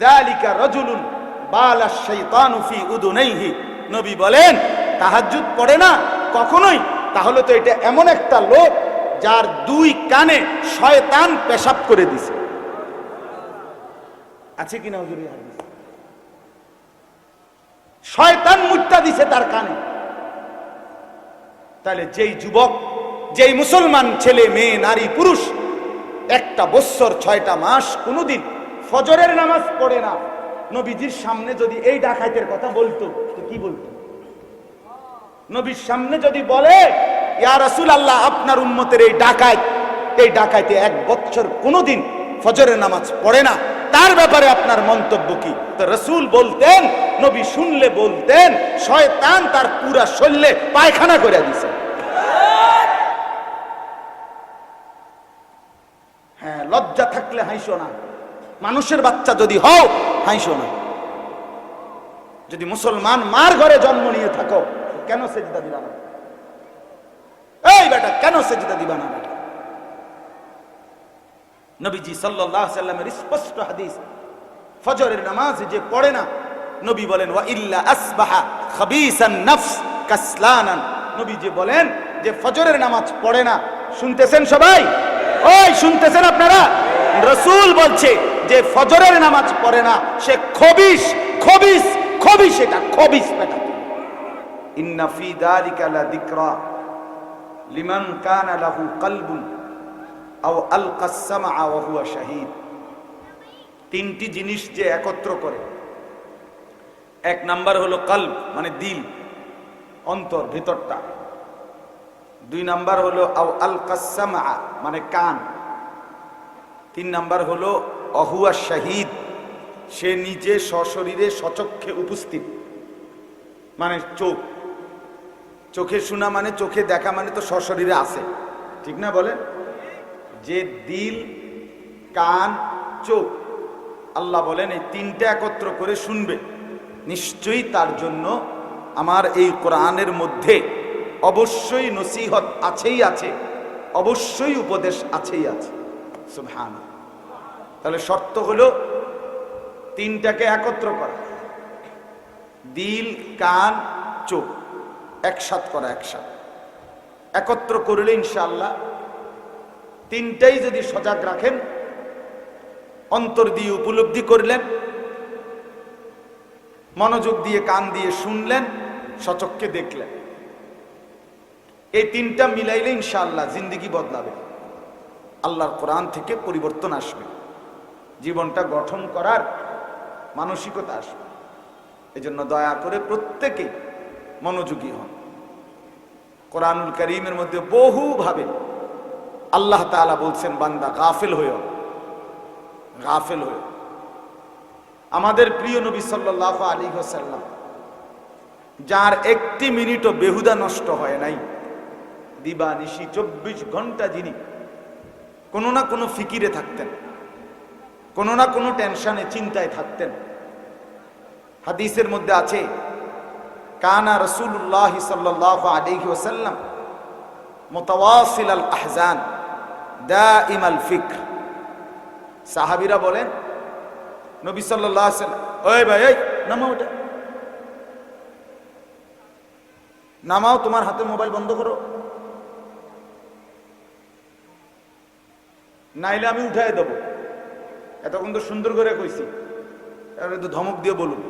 যালিকা রাজুলুন বালা শাইতানু ফি উদুনাইহি, নবী বলেন তাহাজ্জুদ পড়ে না কখনোই, তাহলে তো এটা এমন একটা লোক যার দুই কানে শয়তান পেশাব করে দিছে। আছে কিনা হুজুর? শয়তান মুত্তা দিছে তার কানে। তাহলে যেই যুবক, যেই মুসলমান ছেলে মেয়ে নারী পুরুষ একটা বছর 6টা মাস কোনোদিন ফজরের নামাজ পড়ে না, নবীজির সামনে যদি এই ডাকাইতের কথা বলতো তো কি বলতো? নবীর সামনে যদি বলে ইয়া রাসূলুল্লাহ আপনার উম্মতের এই ডাকাইতে 1 বছর কোনোদিন ফজরের নামাজ পড়ে না, তার ব্যাপারে আপনার মন্তব্য কি? তো রাসূল বলতেন, নবী শুনলে বলতেন শয়তান তার পুরা শরীরে পায়খানা করে দিছে। হ্যাঁ, লজ্জা থাকলে হাসো না, মানুষের বাচ্চা যদি হও হাসো না। যদি মুসলমান মার ঘরে জন্ম নিয়ে থাকো কেন সেজদা দিবা না? এই বেটা কেন সেজদা দিবা না? বেটা নবীজি সাল্লাল্লাহু আলাইহি সাল্লামের স্পষ্ট হাদিস, ফজরের নামাজ যে পড়ে না, নবী বলেন ওয়া ইল্লা আসবাহা খাবিসান নফস কাসলানান, নবী যে বলেন যে ফজরের নামাজ পড়ে না, শুনতেছেন সবাই? ওই শুনতেছেন আপনারা? রাসূল বলছে যে ফজরের নামাজ পড়ে না সে খবিস, খবিস, খবিস, এটা খবিস বেটা। ইন্না ফি যালিকা লা যিকরা লিমান কানা লাহু কলবুন আও আলকাস সামআ ওয়া হুয়া শাহীদ। 3টি জিনিস যে একত্র করে, 1 নাম্বার হলো কলব মানে দিল, অন্তর, ভিতরটা। 2 নাম্বার হলো আও আলকাস সামআ মানে কান। 3 নাম্বার হলো অহুয়া শাহীদ, সে নিজে সশরীরে সচক্ষে উপস্থিত, মানে চোখ। চোখে শোনা মানে, চোখে দেখা মানে তো সশরীরে আছে, ঠিক না বলেন? যে দিল, কান, চোখ, আল্লাহ বলেন এই 3টা একত্র করে শুনবে, নিশ্চয়ই তার জন্য আমার এই কোরআনের মধ্যে অবশ্যই নসিহত আছেই আছে, অবশ্যই উপদেশ আছেই আছে। সুবহানাল্লাহ। তাহলে শর্ত হলো 3টাকে একত্র করা, দিল, কান, চোখ একসাথে করা, একত্র করলে ইনশাআল্লাহ 3টাই যদি সজাগ রাখেন, অন্তর দিয়ে উপলব্ধি করলেন, মনোযোগ দিয়ে কান দিয়ে শুনলেন, সচক্ষে দেখলেন, এই 3টা মিলাইলে ইনশাআল্লাহ জিন্দেগি বদলাবে, আল্লাহর কোরআন থেকে পরিবর্তন আসবে, জীবনটা গঠন করার মানসিকতা আসবে। এজন্য দয়া করে প্রত্যেকেই মনোযোগী হন। কোরআনুল কারীমের মধ্যে বহুভাবে আল্লাহ তাআলা বলছেন বান্দা গাফিল হইও, গাফিল হইও। আমাদের প্রিয় নবী সাল্লাল্লাহু আলাইহি ওয়াসাল্লাম, যার 1টি মিনিটও বেহুদা নষ্ট হয় নাই, দিবা নিশি 24 ঘন্টা যিনি কোনো না কোনো ফিকিরে থাকতেন, কোনো না কোনো টেনশনে চিন্তায় থাকতেন। হাদিসের মধ্যে আছে কানা রাসূলুল্লাহ সাল্লাল্লাহু আলাইহি ওয়াসাল্লাম মুতাওয়াসিল আল আহজান দাইম আল ফিকর। সাহাবীরা বলেন নবী সাল্লাল্লাহু আলাইহি ওয়াসাল্লাম, ওই ভাই এই নামাও, ওটা নামাও, তোমার হাতে মোবাইল বন্ধ করো, নাইলে আমি উঠাই দেবো। এতক্ষণ তো সুন্দর করে কইছি, এবার একটু ধমক দিয়ে বলুন।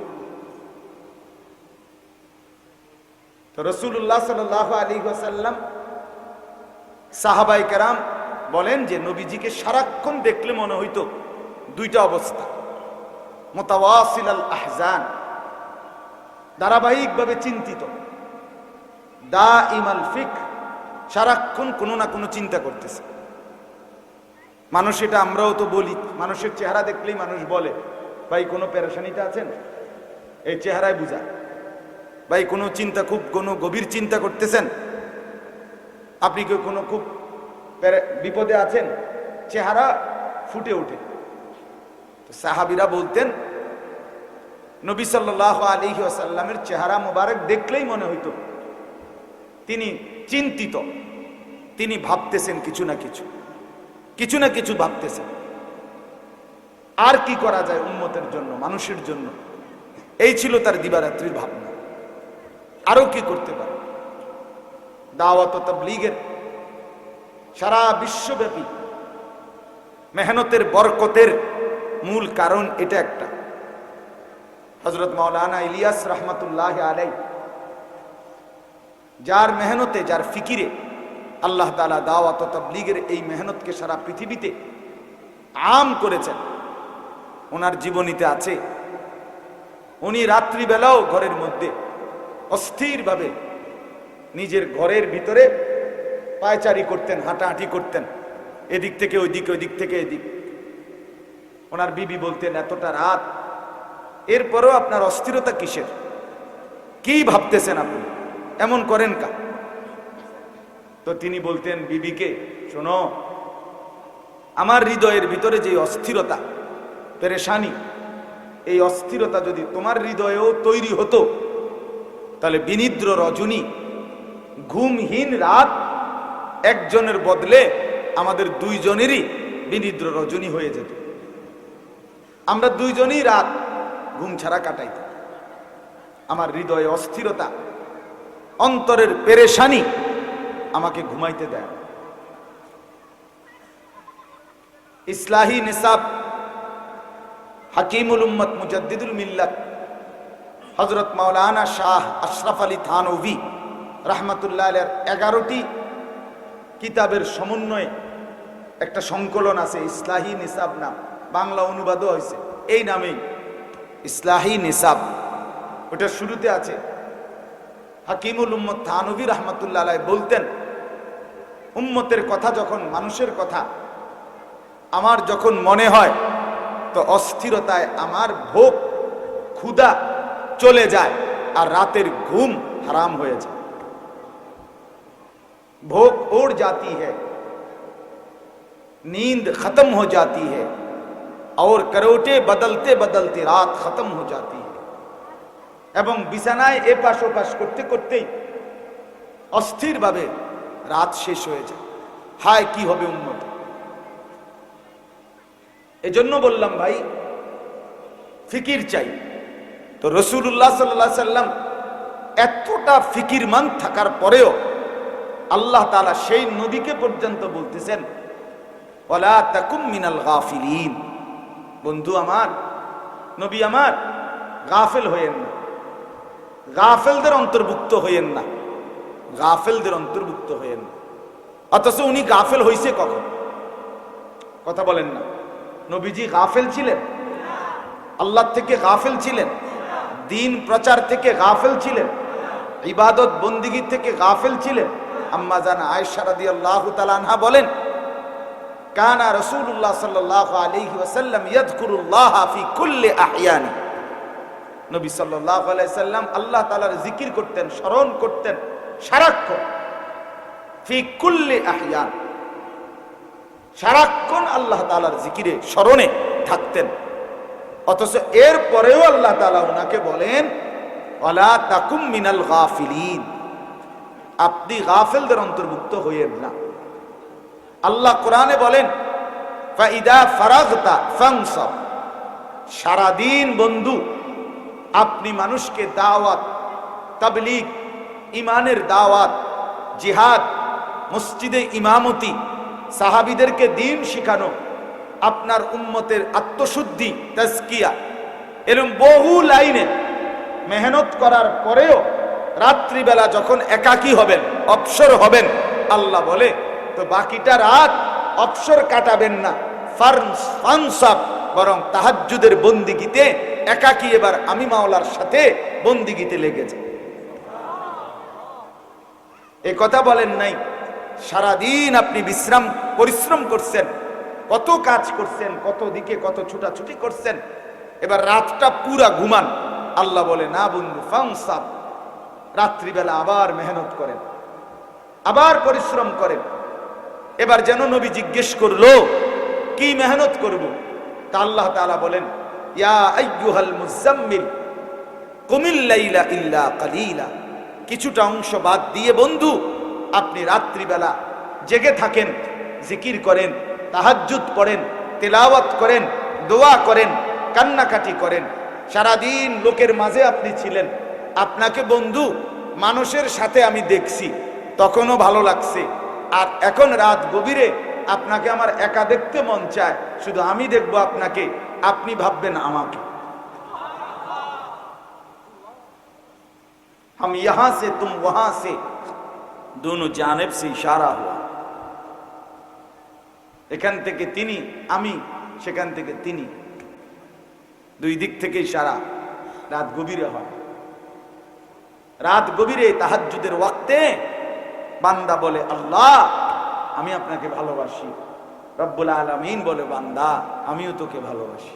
তো রাসূলুল্লাহ সাল্লাল্লাহু আলাইহি ওয়াসাল্লাম, সাহাবায়ে কেরাম বলেন যে নবীজিকে সারাক্ষণ দেখলে মনে হইতো 2টা অবস্থা, মুতাওয়াসিল আল আহজান, ধারাবাহিকভাবে চিন্তিত, দাইম আল ফিকর, সারাক্ষণ কোনো না কোনো চিন্তা করতেছে। মানুষ, এটা আমরাও তো বলি, মানুষের চেহারা দেখলেই মানুষ বলে ভাই কোনো পেরেশানিতে আছেন, এই চেহারায় বুঝা। ভাই কোনো চিন্তা, খুব কোনো গভীর চিন্তা করতেছেন, আপনি কেউ কোনো খুব বিপদে আছেন, চেহারা ফুটে ওঠে। তো সাহাবীরা বলতেন নবী সাল্লাল্লাহু আলাইহি ওয়াসাল্লামের চেহারা মোবারক দেখলেই মনে হইতো তিনি চিন্তিত, তিনি ভাবতেছেন কিছু না কিছু, কিছু না কিছু ভাবতেছেন। আর কি করা যায় উম্মতের জন্য, মানুষের জন্য। এই ছিল তার দিবারাত্রির ভাবনা। আরো কি করতে পারে? দাওয়াত ও তাবলীগের সারা বিশ্বব্যাপী মেহনতের বরকতের মূল কারণ এটা একটা। হযরত মাওলানা ইলিয়াস রহমাতুল্লাহ আলাইহি, যার মেহনতে, যার ফিকিরে আল্লাহ তাআলা দাওয়াত ও তাবলীগের এই মেহনতকে সারা পৃথিবীতে আম করেছেন, ওনার জীবনীতে আছে উনি রাত্রিবেলাও ঘরের মধ্যে অস্থিরভাবে নিজের ঘরের ভিতরে পায়চারি করতেন, হাঁটাহাঁটি করতেন, এদিক থেকে ওইদিক, ওইদিক থেকে এদিক। ওনার বিবি বলতেন, এতটা রাত, এরপরও আপনার অস্থিরতা কিসের? কি ভাবতেছেন আপনি? এমন করেন কা? তো তিনি বলতেন বিবিকে, শোনো, আমার হৃদয়ের ভিতরে যে অস্থিরতা, পেরেশানি, এই অস্থিরতা যদি তোমার হৃদয়েও তৈরি হতো, তাহলে বিনিদ্র রজনী, ঘুমহীন রাত একজনের বদলে আমাদের দুইজনেরই বিনিদ্র রজনী হয়ে যেত। আমরা দুইজনই রাত ঘুম ছাড়া কাটাইতাম। আমার হৃদয়ে অস্থিরতা, অন্তরের পেরেশানি আমাকে ঘুমাইতে দেয়। ইসলাহি নিসাব হাকিমুল উম্মত মুজাদ্দিদুল মিল্লাত হযরত মাওলানা শাহ আশরাফ আলী থানভী রাহমাতুল্লাহ আলাইহির 11টি কিতাবের সমন্বয়ে একটা সংকলন আছে, ইসলাহি নিসাব নাম, বাংলা অনুবাদও হয়েছে এই নামেই, ইসলাহি নিসাব। ওটা শুরুতে আছে হাকিমুল উম্মত থানভী রাহমাতুল্লাহ আলাইহি বলতেন, উম্মতের কথা যখন, মানুষের কথা আমার যখন মনে হয়, তো অস্থিরতায় আমার ভোগ, ক্ষুধা চলে যায় আর রাতের ঘুম হারাম হয়ে যায়। भूख उड़ जाती है, नींद खत्म हो जाती है और करवटे बदलते बदलते रात खत्म हो जाती है। এবং বিছানায় এপাশ ওপাশ করতে করতেই অস্থির ভাবে রাত শেষ হয়ে যায়। হায় কি হবে উম্মত! এজন্য বললাম ভাই, ফিকির চাই। তো রাসূলুল্লাহ সাল্লাল্লাহু আলাইহি সাল্লাম এতটা ফিকিরমান থাকার পরেও আল্লাহ তাআলা সেই নবীকে পর্যন্ত বলতেছেন, ওয়ালা তাকুম মিনাল গাফিলিন। বন্ধু আমার, নবী আমার, গাফেল হইয়েন না, গাফেলদের অন্তর্ভুক্ত হইয়েন না, গাফেলদের অন্তর্ভুক্ত হইয়েন না। অথচ উনি গাফেল হইছে কখন? কথা বলেন না। নবীজি গাফেল ছিলেন? আল্লাহ থেকে গাফেল ছিলেন? দিন প্রচার থেকে গাফেল ছিলেন? ইবাদত বন্দিগি থেকে গাফেল ছিলেন? আম্মা জান আয়েশা রাদিয়াল্লাহু তাআলা আনহা বলেন, কানা রাসূলুল্লাহ সাল্লাল্লাহু আলাইহি ওয়াসাল্লাম ইয়াযকুরুল্লাহ ফি কুল্লি আহয়ানি। নবী সাল্লাল্লাহু আলাইহি ওয়াসাল্লাম আল্লাহ তাআলার জিকির করতেন, স্মরণ করতেন সারাক্ষণ। ফি কুল্লি আহয়ান, সারাক্ষণ আল্লাহ তাআলার জিকিরে, স্মরণে থাকতেন। অথচ এর পরেও আল্লাহ তাআলা ওনাকে বলেন, ওয়ালা তাকুম মিনাল গাফিলিন, আপনি গাফেলদের অন্তর্ভুক্ত হইয়েন না। আল্লাহ কোরআনে বলেন, ফাইদা ফারাগতা ফানসাব। সারাদিন বন্ধু আপনি মানুষকে দাওয়াত, তাবলীগ, ইমানের দাওয়াত, জিহাদ, মসজিদে ইমামতি, সাহাবীদেরকে দ্বীন শিখানো, আপনার উম্মতের আত্মশুদ্ধি, তাজকিয়া, এরকম বহু লাইনে মেহনত করার পরেও রাত্রিবেলা যখন একাকী হবেন, অবসর হবেন, আল্লাহ বলে তো বাকিটা রাত অবসর কাটাবেন না, ফানসাব, বরং তাহাজ্জুদের বন্দিগিতে একাকী এবার আমি মাওলার সাথে বন্দিগিতে লেগে যায়। এই কথা বলেন নাই? সারাদিন আপনি বিশ্রাম, পরিশ্রম করছেন, কত কাজ করছেন, কত দিকে কত ছুটাছুটি করছেন, এবার রাতটা পুরা ঘুমান। আল্লাহ বলে না বন্ধু, ফানসাব, রাত্রিবেলা আবার মেহনত করেন, আবার পরিশ্রম করেন। এবার যেন নবী জিজ্ঞেস করলো কি মেহনত করব? তা আল্লাহ তাআলা বলেন, ইয়া আইয়ুহাল মুজাম্মিল কুমিল লাইলা ইল্লা কালিলা। কিছুটা অংশ বাদ দিয়ে বন্ধু আপনি রাত্রিবেলা জেগে থাকেন, জিকির করেন, তাহাজ্জুদ পড়েন, তেলাওয়াত করেন, দোয়া করেন, কান্নাকাটি করেন। সারাদিন লোকের মাঝে আপনি ছিলেন, আপনাকে বন্ধু মানুষের সাথে আমি দেখছি, তখনও ভালো লাগছে। আর এখন রাত গভীরে আপনাকে আমার একা দেখতে মন চায়, শুধু আমি দেখবো আপনাকে, আপনি ভাববেন আমাকে। हम यहां से तुम वहां से दोनों जानिब से इशारा हुआ। এখান থেকে তিনি, আমি সেখান থেকে তিনি, দুই দিক থেকে ইশারা। রাত গভীরে হয়, রাত গভীরে তাহাজ্জুদের ওয়াক্তে বান্দা বলে আল্লাহ আমি আপনাকে ভালোবাসি, রব্বুল আলামিন বলে বান্দা আমিও তোকে ভালোবাসি।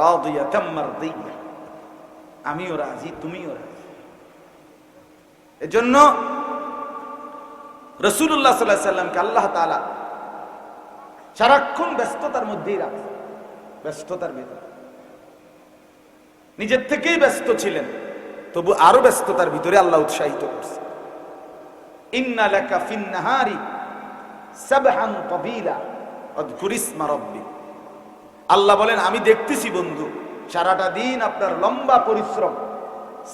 রাদিয়াতাম মারদিয়া, আমিও রাজি তুমিও রাজি। এজন্য রাসূলুল্লাহ সাল্লাল্লাহু আলাইহি সাল্লামকে আল্লাহ তাআলা সারাক্ষণ ব্যস্ততার মধ্যেই রাখছে, ব্যস্ততার ভিতরে নিজের থেকেই ব্যস্ত ছিলেন, তবু আরো ব্যস্ততার ভিতরে আল্লাহ উৎসাহিত করছে। ইন্না লাকা ফিন নাহারি সাবহান তাবিলা আযকুর ইসমা রাব্বিক। আল্লাহ বলেন আমি দেখতেছি বন্ধু সারাটা দিন আপনার লম্বা পরিশ্রম,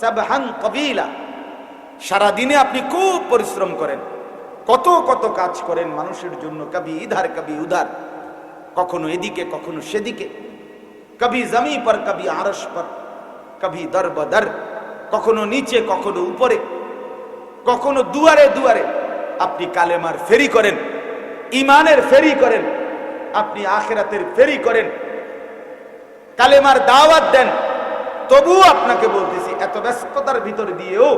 সাবহান তাবিলা, সারা দিনে আপনি খুব পরিশ্রম করেন, কত কত কাজ করেন মানুষের জন্য, কবি ইধার কবি উধার, কখনো এদিকে কখনো সেদিকে, কবি জমি পর কবি আরশ পর, কবি দর বদর, কখনো নিচে কখনো উপরে, কখনো দুয়ারে দুয়ারে। আপনি কালেমার ফেরি করেন, ইমানের ফেরি করেন, আপনি আখিরাতের ফেরি করেন, কালেমার দাওয়াত দেন। তবুও আপনাকে বলতেছি এত ব্যস্ততার ভিতর দিয়েও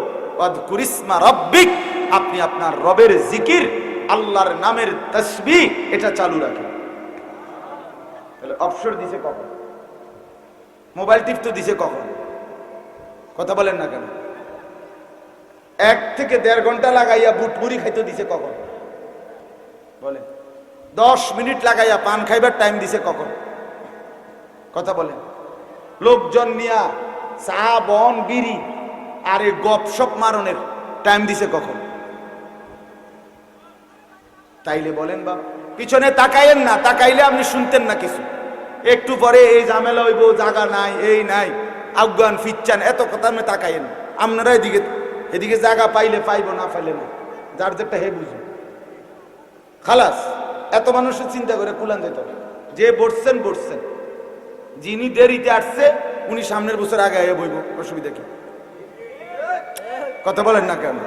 আযকুর ইসমা রাব্বিক, আপনি আপনার রবের জিকির, আল্লাহর নামের তাসবিহ এটা চালু রাখেন। তাহলে অবসর দিছে কখন? মোবাইল টিপতে দিছে কখন? কথা বলেন না কেন? 1 থেকে 1.5 ঘন্টা লাগাইয়া বুট মুড়ি খাইতে দিছে কখন? বলেন। 10 মিনিট লাগাইয়া পান খাইবার টাইম দিছে কখন? কথা বলেন। লোকজন নিয়া চা বন বিড়ি আর এই গপসপ মারনের টাইম দিছে কখন? তাইলে বলেন বাবা, পিছনে তাকাইয়েন না, তাকাইলে আপনি শুনতেন না কিছু। একটু পরে এই ঝামেলা হইব, জায়গা নাই, এই নাই, আফগান ফিচ্চান, এত কথা আমি তাকাইয়েন। আপনারা এদিকে এদিকে জায়গা পাইলে পাইব, না পাইলে না, যার যেটা হে বুঝুন। খালাস, এত মানুষের চিন্তা করে কুলান যেত। যে বসছেন বসছেন, যিনি দেরিতে আসছে উনি সামনের বছর আগে আগে বইব, অসুবিধা কি? কথা বলেন না কেন?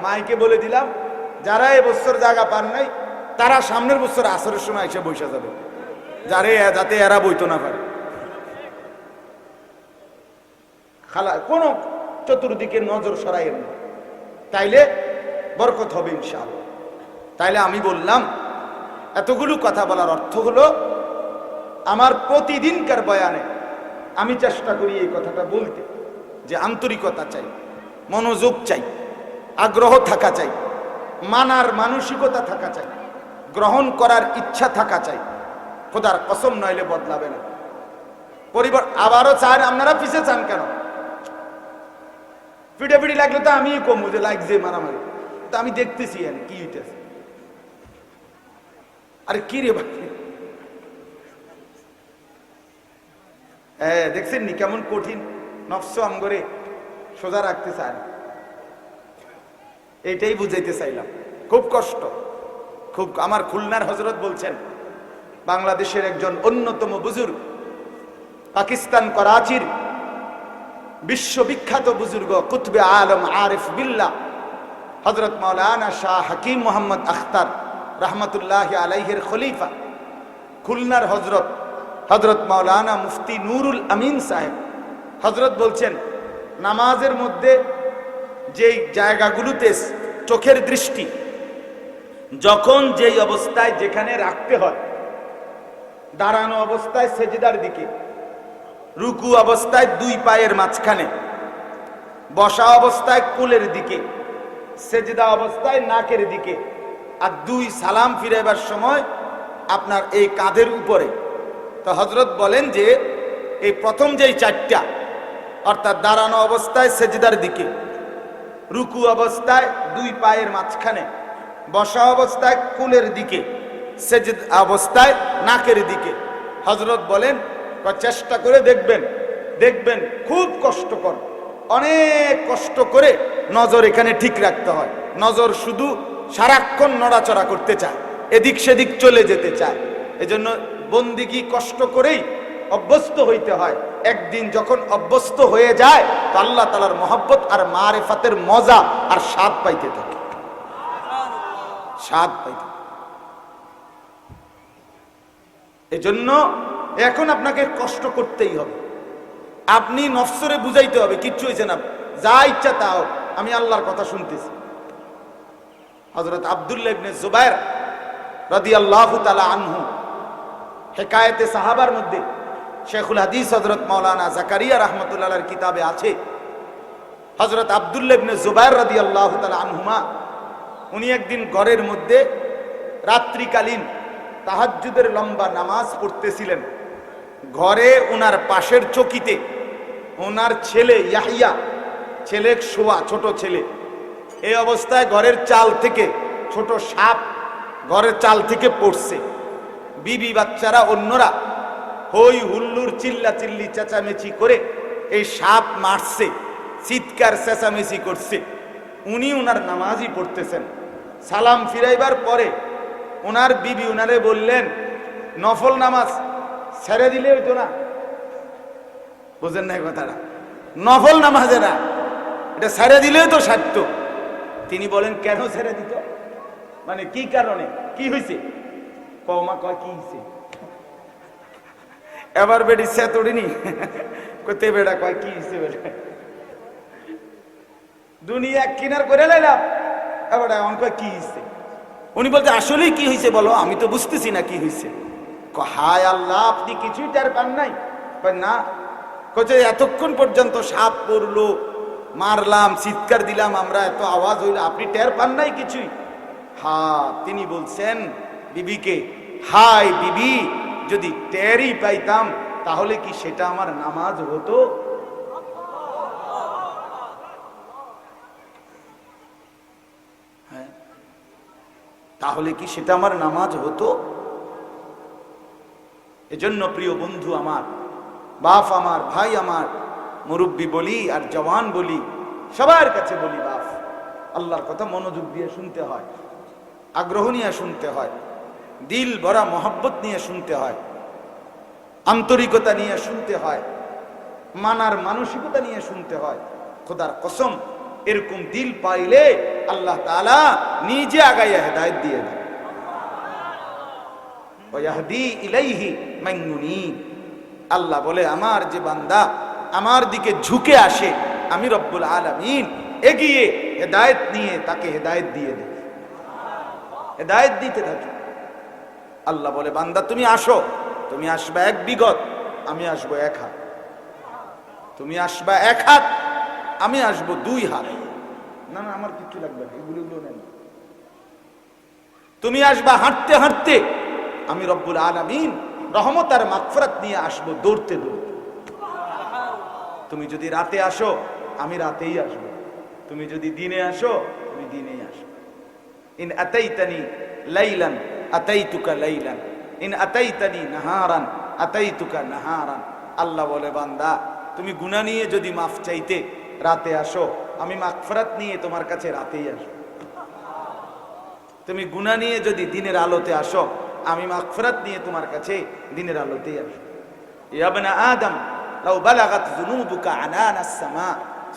মাইকে বলে দিলাম, যারা এ বছর জায়গা পান নাই তারা সামনের বছর আসরের সময় এসে বসে যাবে, যাতে এরা বইতো না পারে। খালা কোন চতুর্দিকে নজর সরাইয়েন না, তাইলে বরকত হবে ইনশাআল্লাহ। তাইলে আমি বললাম এতগুলো কথা বলার অর্থ হলো আমার প্রতিদিনকার বয়ানে আমি চেষ্টা করি এই কথাটা বলতে, যে আন্তরিকতা চাই, মনোযোগ চাই, আগ্রহ থাকা চাই, মানার মানসিকতা থাকা চাই, গ্রহণ করার ইচ্ছা থাকা চাই। খোদার কসম নইলে বদলাবে না। পরিবর্তন আবারও চান, আপনারা পিছে চান কেন? পিড়াপিড়ি লাগলে তো আমি কমু যে লাগছে মারামারি, তো আমি দেখতেছি কি হইতেছে। আরে কি রে বাকি, দেখছেন নি কেমন কঠিন নফস আমগরে সোজা রাখতে চান। এইটাই বুঝাইতে চাইলাম। খুব কষ্ট, খুব। আমার খুলনার হযরত বলছেন, বাংলাদেশের একজন অন্যতম বুজুর্গ, পাকিস্তান করাচির বিশ্ববিখ্যাত বুজুর্গ কুতবে আলম আরিফ বিল্লাহ হযরত মাওলানা শাহ হাকিম মোহাম্মদ আখতার রহমতুল্লাহ আলাইহির খলিফা, খুলনার হযরত মাওলানা মুফতি নুরুল আমিন সাহেব হযরত বলছেন, নামাজের মধ্যে যেই জায়গাগুলোতে চোখের দৃষ্টি যখন যেই অবস্থায় যেখানে রাখতে হয়, দাঁড়ানো অবস্থায় সেজদার দিকে, রুকু অবস্থায় 2 পায়ের মাঝখানে, বসা অবস্থায় কোলের দিকে, সেজদা অবস্থায় নাকের দিকে, আর 2 সালাম ফিরাইবার সময় আপনার এই কাঁধের উপরে। তো হযরত বলেন যে এই প্রথম যেই 4টা, অর্থাৎ দাঁড়ানো অবস্থায় সেজদার দিকে, রুকু অবস্থায় 2 পায়ের মাঝখানে, বসা অবস্থায় কোলের দিকে, সেজদা অবস্থায় নাকের দিকে। হযরত বলেন চেষ্টা করে দেখবেন, দেখবেন খুব কষ্টকর, অনেক কষ্ট করে নজর এখানে ঠিক রাখতে হয়। নজর শুধু সারাক্ষণ নড়াচড়া করতে চায়, এদিক সেদিক চলে যেতে চায়। এজন্য বন্দিগি কষ্ট করেই অভ্যস্ত হইতে হয়। একদিন যখন অভ্যস্ত হয়ে যায় তো আল্লাহ তাআলার মহব্বত আর মারিফাতের মজা আর স্বাদ পাইতে থাকে, স্বাদ পাইতে। এজন্য এখন আপনাকে কষ্ট করতেই হবে। আপনি নফসরে বুঝাইতে হবে কিচ্ছু হয়েছে না, যা ইচ্ছা তাও, আমি আল্লাহর কথা শুনতেছি। হযরত আব্দুল্লাহ ইবনে জুবাইর রাদিয়াল্লাহু তাআলা আনহু, হেকায়েতে সাহাবার মধ্যে শেখুল হাদিস হযরত মাওলানা জাকারিয়া রাহমাতুল্লাহ আলাইহির কিতাবে আছে, হযরত আব্দুল্লাহ ইবনে জুবাইর রাদিয়াল্লাহু তাআলা আনহুমা উনি একদিন ঘরের মধ্যে রাত্রিকালীন তাহাজ্জুদের লম্বা নামাজ পড়তেছিলেন। ঘরে ওনার পাশের চকিতে ওনার ছেলে ইয়াহইয়া, ছেলে শোয়া, ছোট ছেলে। এই অবস্থায় ঘরের চাল থেকে ছোট সাপ ঘরের চাল থেকে পড়ছে। বিবি বাচ্চারা অন্যরা হই হুল্লুর চিল্লাচিল্লি চেঁচামেচি করে এই সাপ মারছে, চিৎকার চেঁচামেচি করছে। উনি ওনার নামাজই পড়তেছেন। সালাম ফিরাইবার পরে ওনার বিবি ওনারে বললেন, নফল নামাজ ছেড়ে দিলে হইতো না? বুঝেন না কথাটা? নফল নামাজেরা এটা ছেড়ে দিলেও তো সারত। তিনি বলেন, কেন ছেড়ে দিত? মানে কি কারণে, কি হয়েছে? কওমা কয় কি হয়েছে? এবার বেডি সে তোড়িনি কইতে বেড়া কয় কি হয়েছে? বেড়া দুনিয়া কিনার করে লাইলাম, এবার এমন কয় কি হয়েছে? উনি বলতে আসলেই কি হয়েছে বলো, আমি তো বুঝতেছি না কি হয়েছে। হায় আল্লাহ, আপনি কিছুই টের পান নাই? না। কইছে এতক্ষণ পর্যন্ত সাপ পড়লো, মারলাম, চিৎকার দিলাম আমরা, এত আওয়াজ হইল, আপনি টের পান নাই কিছুই? হ্যাঁ। তিনি বলছেন বিবিকে, হায় বিবি, যদি টেরই পাইতাম তাহলে কি সেটা আমার নামাজ হতো? হ্যাঁ, তাহলে কি সেটা আমার নামাজ হতো? এজন্য প্রিয় বন্ধু আমার, বাপ আমার, ভাই আমার, মুরব্বী বলি আর জওয়ান বলি, সবার কাছে বলি, বাপ, আল্লাহর কথা মনোযোগ দিয়ে শুনতে হয়, আগ্রহ নিয়ে শুনতে হয়, দিল ভরা মহব্বত নিয়ে শুনতে হয়, আন্তরিকতা নিয়ে শুনতে হয়, মানার মানসিকতা নিয়ে শুনতে হয়। খোদার কসম, এরকম দিল পাইলে আল্লাহ তাআলা নিজে আগাইয়া হেদায়েত দিয়ে দেন। ওয়াহদি ইলাইহি মান ইউনীব। আল্লাহ বলে, আমার যে বান্দা আমার দিকে ঝুঁকে আসে, আমি রব্বুল আলামিন এগিয়ে হেদায়েত নিয়ে তাকে হেদায়েত দিয়ে দেই, হেদায়েত দিতে থাকি। আল্লাহ বলে, বান্দা তুমি আসো, তুমি আসবা এক বিগত, আমি আসবো এক হাত। তুমি আসবা এক হাত, আমি আসবো দুই হাত। না না, আমার কিচ্ছু লাগবে না, এগুলো নেই। তুমি আসবা হাঁটতে হাঁটতে, আমি রব্বুল আলামিন রহমত আর মাগফিরাত নিয়ে আসবো দৌড়তে দৌড়তে। তুমি যদি রাতে আসো, আমি রাতেই আসবো। তুমি যদি দিনে আসো, তুমি দিনেই আসো। In আতাইতানি লাইলান আতাইতুকা লাইলান, in আতাইতানি নাহারান আতাইতুকা নাহারান। আল্লাহ বলে, বান্দা তুমি গুনাহ নিয়ে যদি মাফ চাইতে রাতে আসো, আমি মাগফিরাত নিয়ে তোমার কাছে রাতেই আসবো। তুমি গুনাহ নিয়ে যদি দিনের আলোতে আসো, আমি মাগফিরাত নিয়ে তোমার কাছে দিনের আলোতেই আসবো। ইয়া ইবনা আদম, লাউ বালাগাত যুনুবুকা আনানাস সামা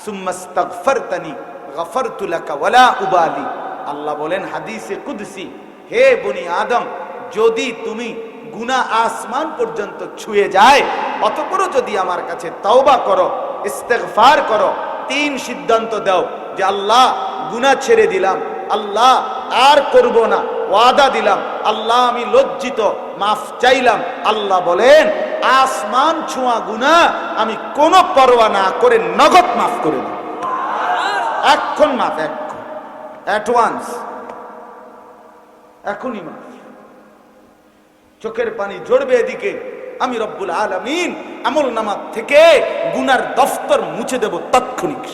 সুম্মা ইস্তাগফারতানি গফারতু লাকা ওয়ালা উবালি। আল্লাহ বলেন হাদিসে কুদসি, হে বনি আদম, যদি তুমি গুনাহ আসমান পর্যন্ত ছুঁয়ে যায়, অতঃপর যদি আমার কাছে তওবা করো, ইস্তেগফার করো, তিন সিদ্ধান্ত দাও যে আল্লাহ গুনাহ ছেড়ে দিলাম, আল্লাহ আর করব না, ওয়াদা দিলাম, আল্লাহ আমি লজ্জিত, মাফ চাইলাম। আল্লাহ বলেন আসমান ছোঁয়া গুনাহ আমি কোনো পরোয়া না করে নগদ মাফ করে দেব। এখন মাফ, এখন, অ্যাট ওয়ান্স, এখনই মাফ। চোখের পানি ঝরবে এদিকে, আমি রব্বুল আলামিন আমল নামা থেকে গুনার দফতর মুছে দেব তাৎক্ষণিক।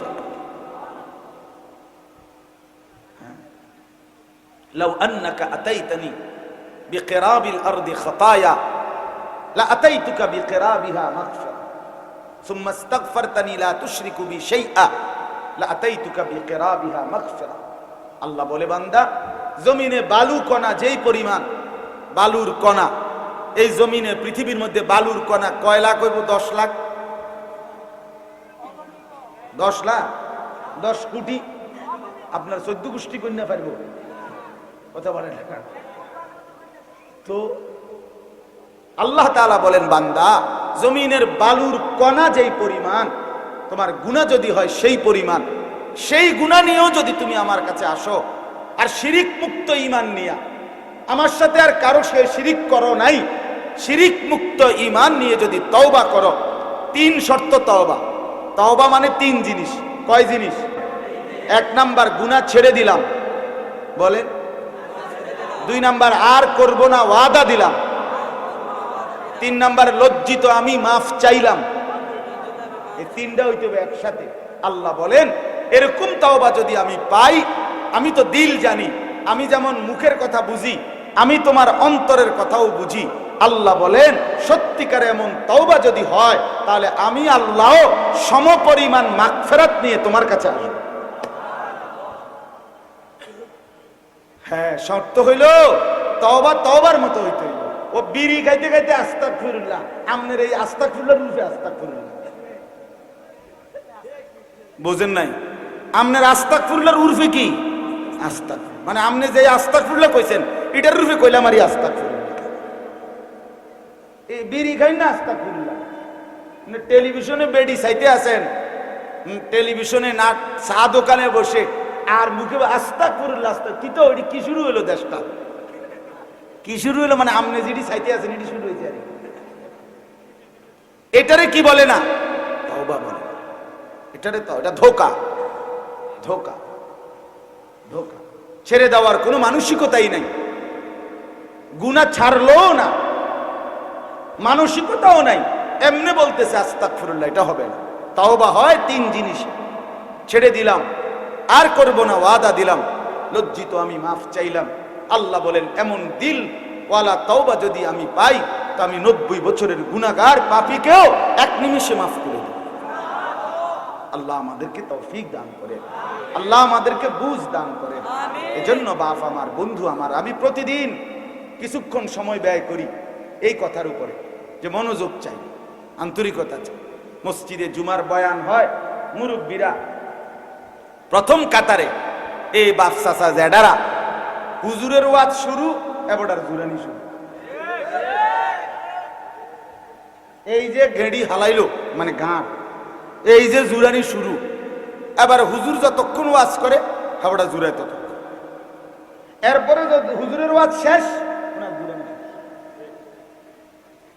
লাউ আন্নাকা আতাইতানি বিকিরাবিল আরদি খাতায়া লা আতাইতুকা বিকিরাবিহা মাগফিরা সুম্মা ইস্তাগফারতানি লা তুশরিকু বি শাইআ লা আতাইতুকা বিকিরাবিহা মাগফিরা। আল্লাহ বলে, বান্দা, জমিনে বালু কণা যেই পরিমাণ, বালুর কণা, এই জমিনে পৃথিবীর মধ্যে বালুর কণা কয় লাখ হইব? 10 লাখ, 10 লাখ, 10 কোটি। আপনার 14 গোষ্ঠী কন্যা পারবো? কথা বলেন না। তো আল্লাহ তাআলা বলেন, বান্দা, জমিনের বালুর কণা যেই পরিমাণ, তোমার গুনাহ যদি হয় সেই পরিমাণ, সেই গুনাহ নিয়েও যদি তুমি আমার কাছে আসো আর শিরিক মুক্ত ঈমান নিয়া, আমার সাথে আর কারো সে শিরিক করো নাই, শিরিক মুক্ত ঈমান নিয়ে যদি তওবা করো, 3 শর্ত তওবা। তওবা মানে 3 জিনিস। কয় জিনিস? 1 নাম্বার, গুনাহ ছেড়ে দিলাম, বলেন। 2 নাম্বার, আর করব না, ওয়াদা দিলাম। 3 নাম্বার, লজ্জিত আমি, মাফ চাইলাম। এই 3টা হইতে হবে একসাথে। আল্লাহ বলেন, এরকম তওবা যদি আমি পাই, আমি তো দিল জানি, আমি যেমন মুখের কথা বুঝি, আমি তোমার অন্তরের কথাও বুঝি। আল্লাহ বলেন, সত্যিকারে এমন তওবা যদি হয়, তাহলে আমি আল্লাহ সমপরিমাণ মাগফিরাত নিয়ে তোমার কাছে আসব। হ্যাঁ, শর্ত হইল তওবা তওবার মতো হইতে হইল। ও বিড়ি খাইতে খাইতে আস্তাগফিরুল্লাহ, আমনের এই আস্তাগফিরুল্লাহর রূপে আস্তাগফিরুল্লাহ, বুঝেন নাই? আমনের আস্তাগফিরুল্লাহর উর্ফে কি? আস্তাগফির, মানে আপনি যে আস্তাগফিরুল্লাহ কইছেন এটার রূপে কইলাম আর আস্তাগফিরুল্লাহ। এই বিড়ি খাই না আস্তাগফিরুল্লাহ, টেলিভিশনে বেডি চাইতে আছেন, টেলিভিশনে না চা দোকানে বসে আর মুখে আস্তাগফিরুল্লাহ, কি তো ওইটি কি শুরু হলো? দেশটা কি শুরু হলো? মানে আপনি যেটি চাইতে আছেন এটি শুরু হয়েছে। এটারে কি বলে না? তওবা বলে। এটারে তো, এটা ধোঁকা, ধোঁকা, ধোঁকা। ছেড়ে দেওয়ার কোনো মানসিকতাই নাই, গুনাহ ছাড়লো না, মানসিকতাও নাই, এমনি বলতেছে আস্তাগফিরুল্লাহ। এটা হবে না। তওবা হয় 3 জিনিস: ছেড়ে দিলাম, আর করব না, ওয়াদা দিলাম, লজ্জিত আমি, মাফ চাইলাম। আল্লাহ বলেন, এমন দিল ওয়ালা তওবা যদি আমি পাই, তো আমি 90 বছরের গুনাহগার পাপীকেও 1 নিমিষে মাফ করে দেব। আল্লাহ আমাদেরকে তৌফিক দান করেন, আল্লাহ আমাদেরকে বুঝ দান করেন। এজন্য বাপ আমার, বন্ধু আমার, আমি প্রতিদিন কিছুক্ষণ সময় ব্যয় করি এই কথার উপরে, যে মনোযোগ চাই, আন্তরিকতা চাই। মসজিদে জুমার বয়ান হয়, মুরব্বীরা প্রথম কাতারে, এই বাপ চাচা জেডারা, হুজুরের ওয়াজ শুরু, এবারে জুরানি শুরু। এই যে গেড়ি হালাইলো, মানে গান, এই যে জুরানি শুরু। এবার হুজুর যতক্ষণ ওয়াজ করে, হাবড়া জুড়ায় ততক্ষণ। এরপরে হুজুরের ওয়াজ শেষ, ওনার জুরানি শেষ।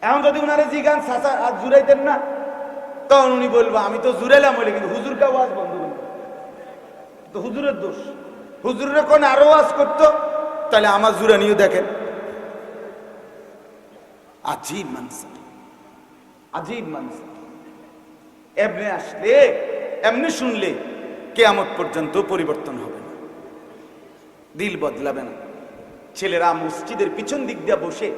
এখন যদি ওনারা জি গান চাচা আর জুড়াইতেন না, তখন উনি বলবো আমি তো জুড়াইলাম হইলে, কিন্তু হুজুরকে ওয়াজ বন্ধ করল, তো হুজুরের দোষ। হুজুরের কোন আরো ওয়াজ করতো, তাহলে আমার জুরানিও দেখেন। আজীব মানসার, আজীব মানসার। এমনি আসলে, এমনি শুনলে কিয়ামত পর্যন্ত পরিবর্তন হবে না, দিল বদলাবে না। ছেলেরা মসজিদের পিছন দিক দিয়ে বসে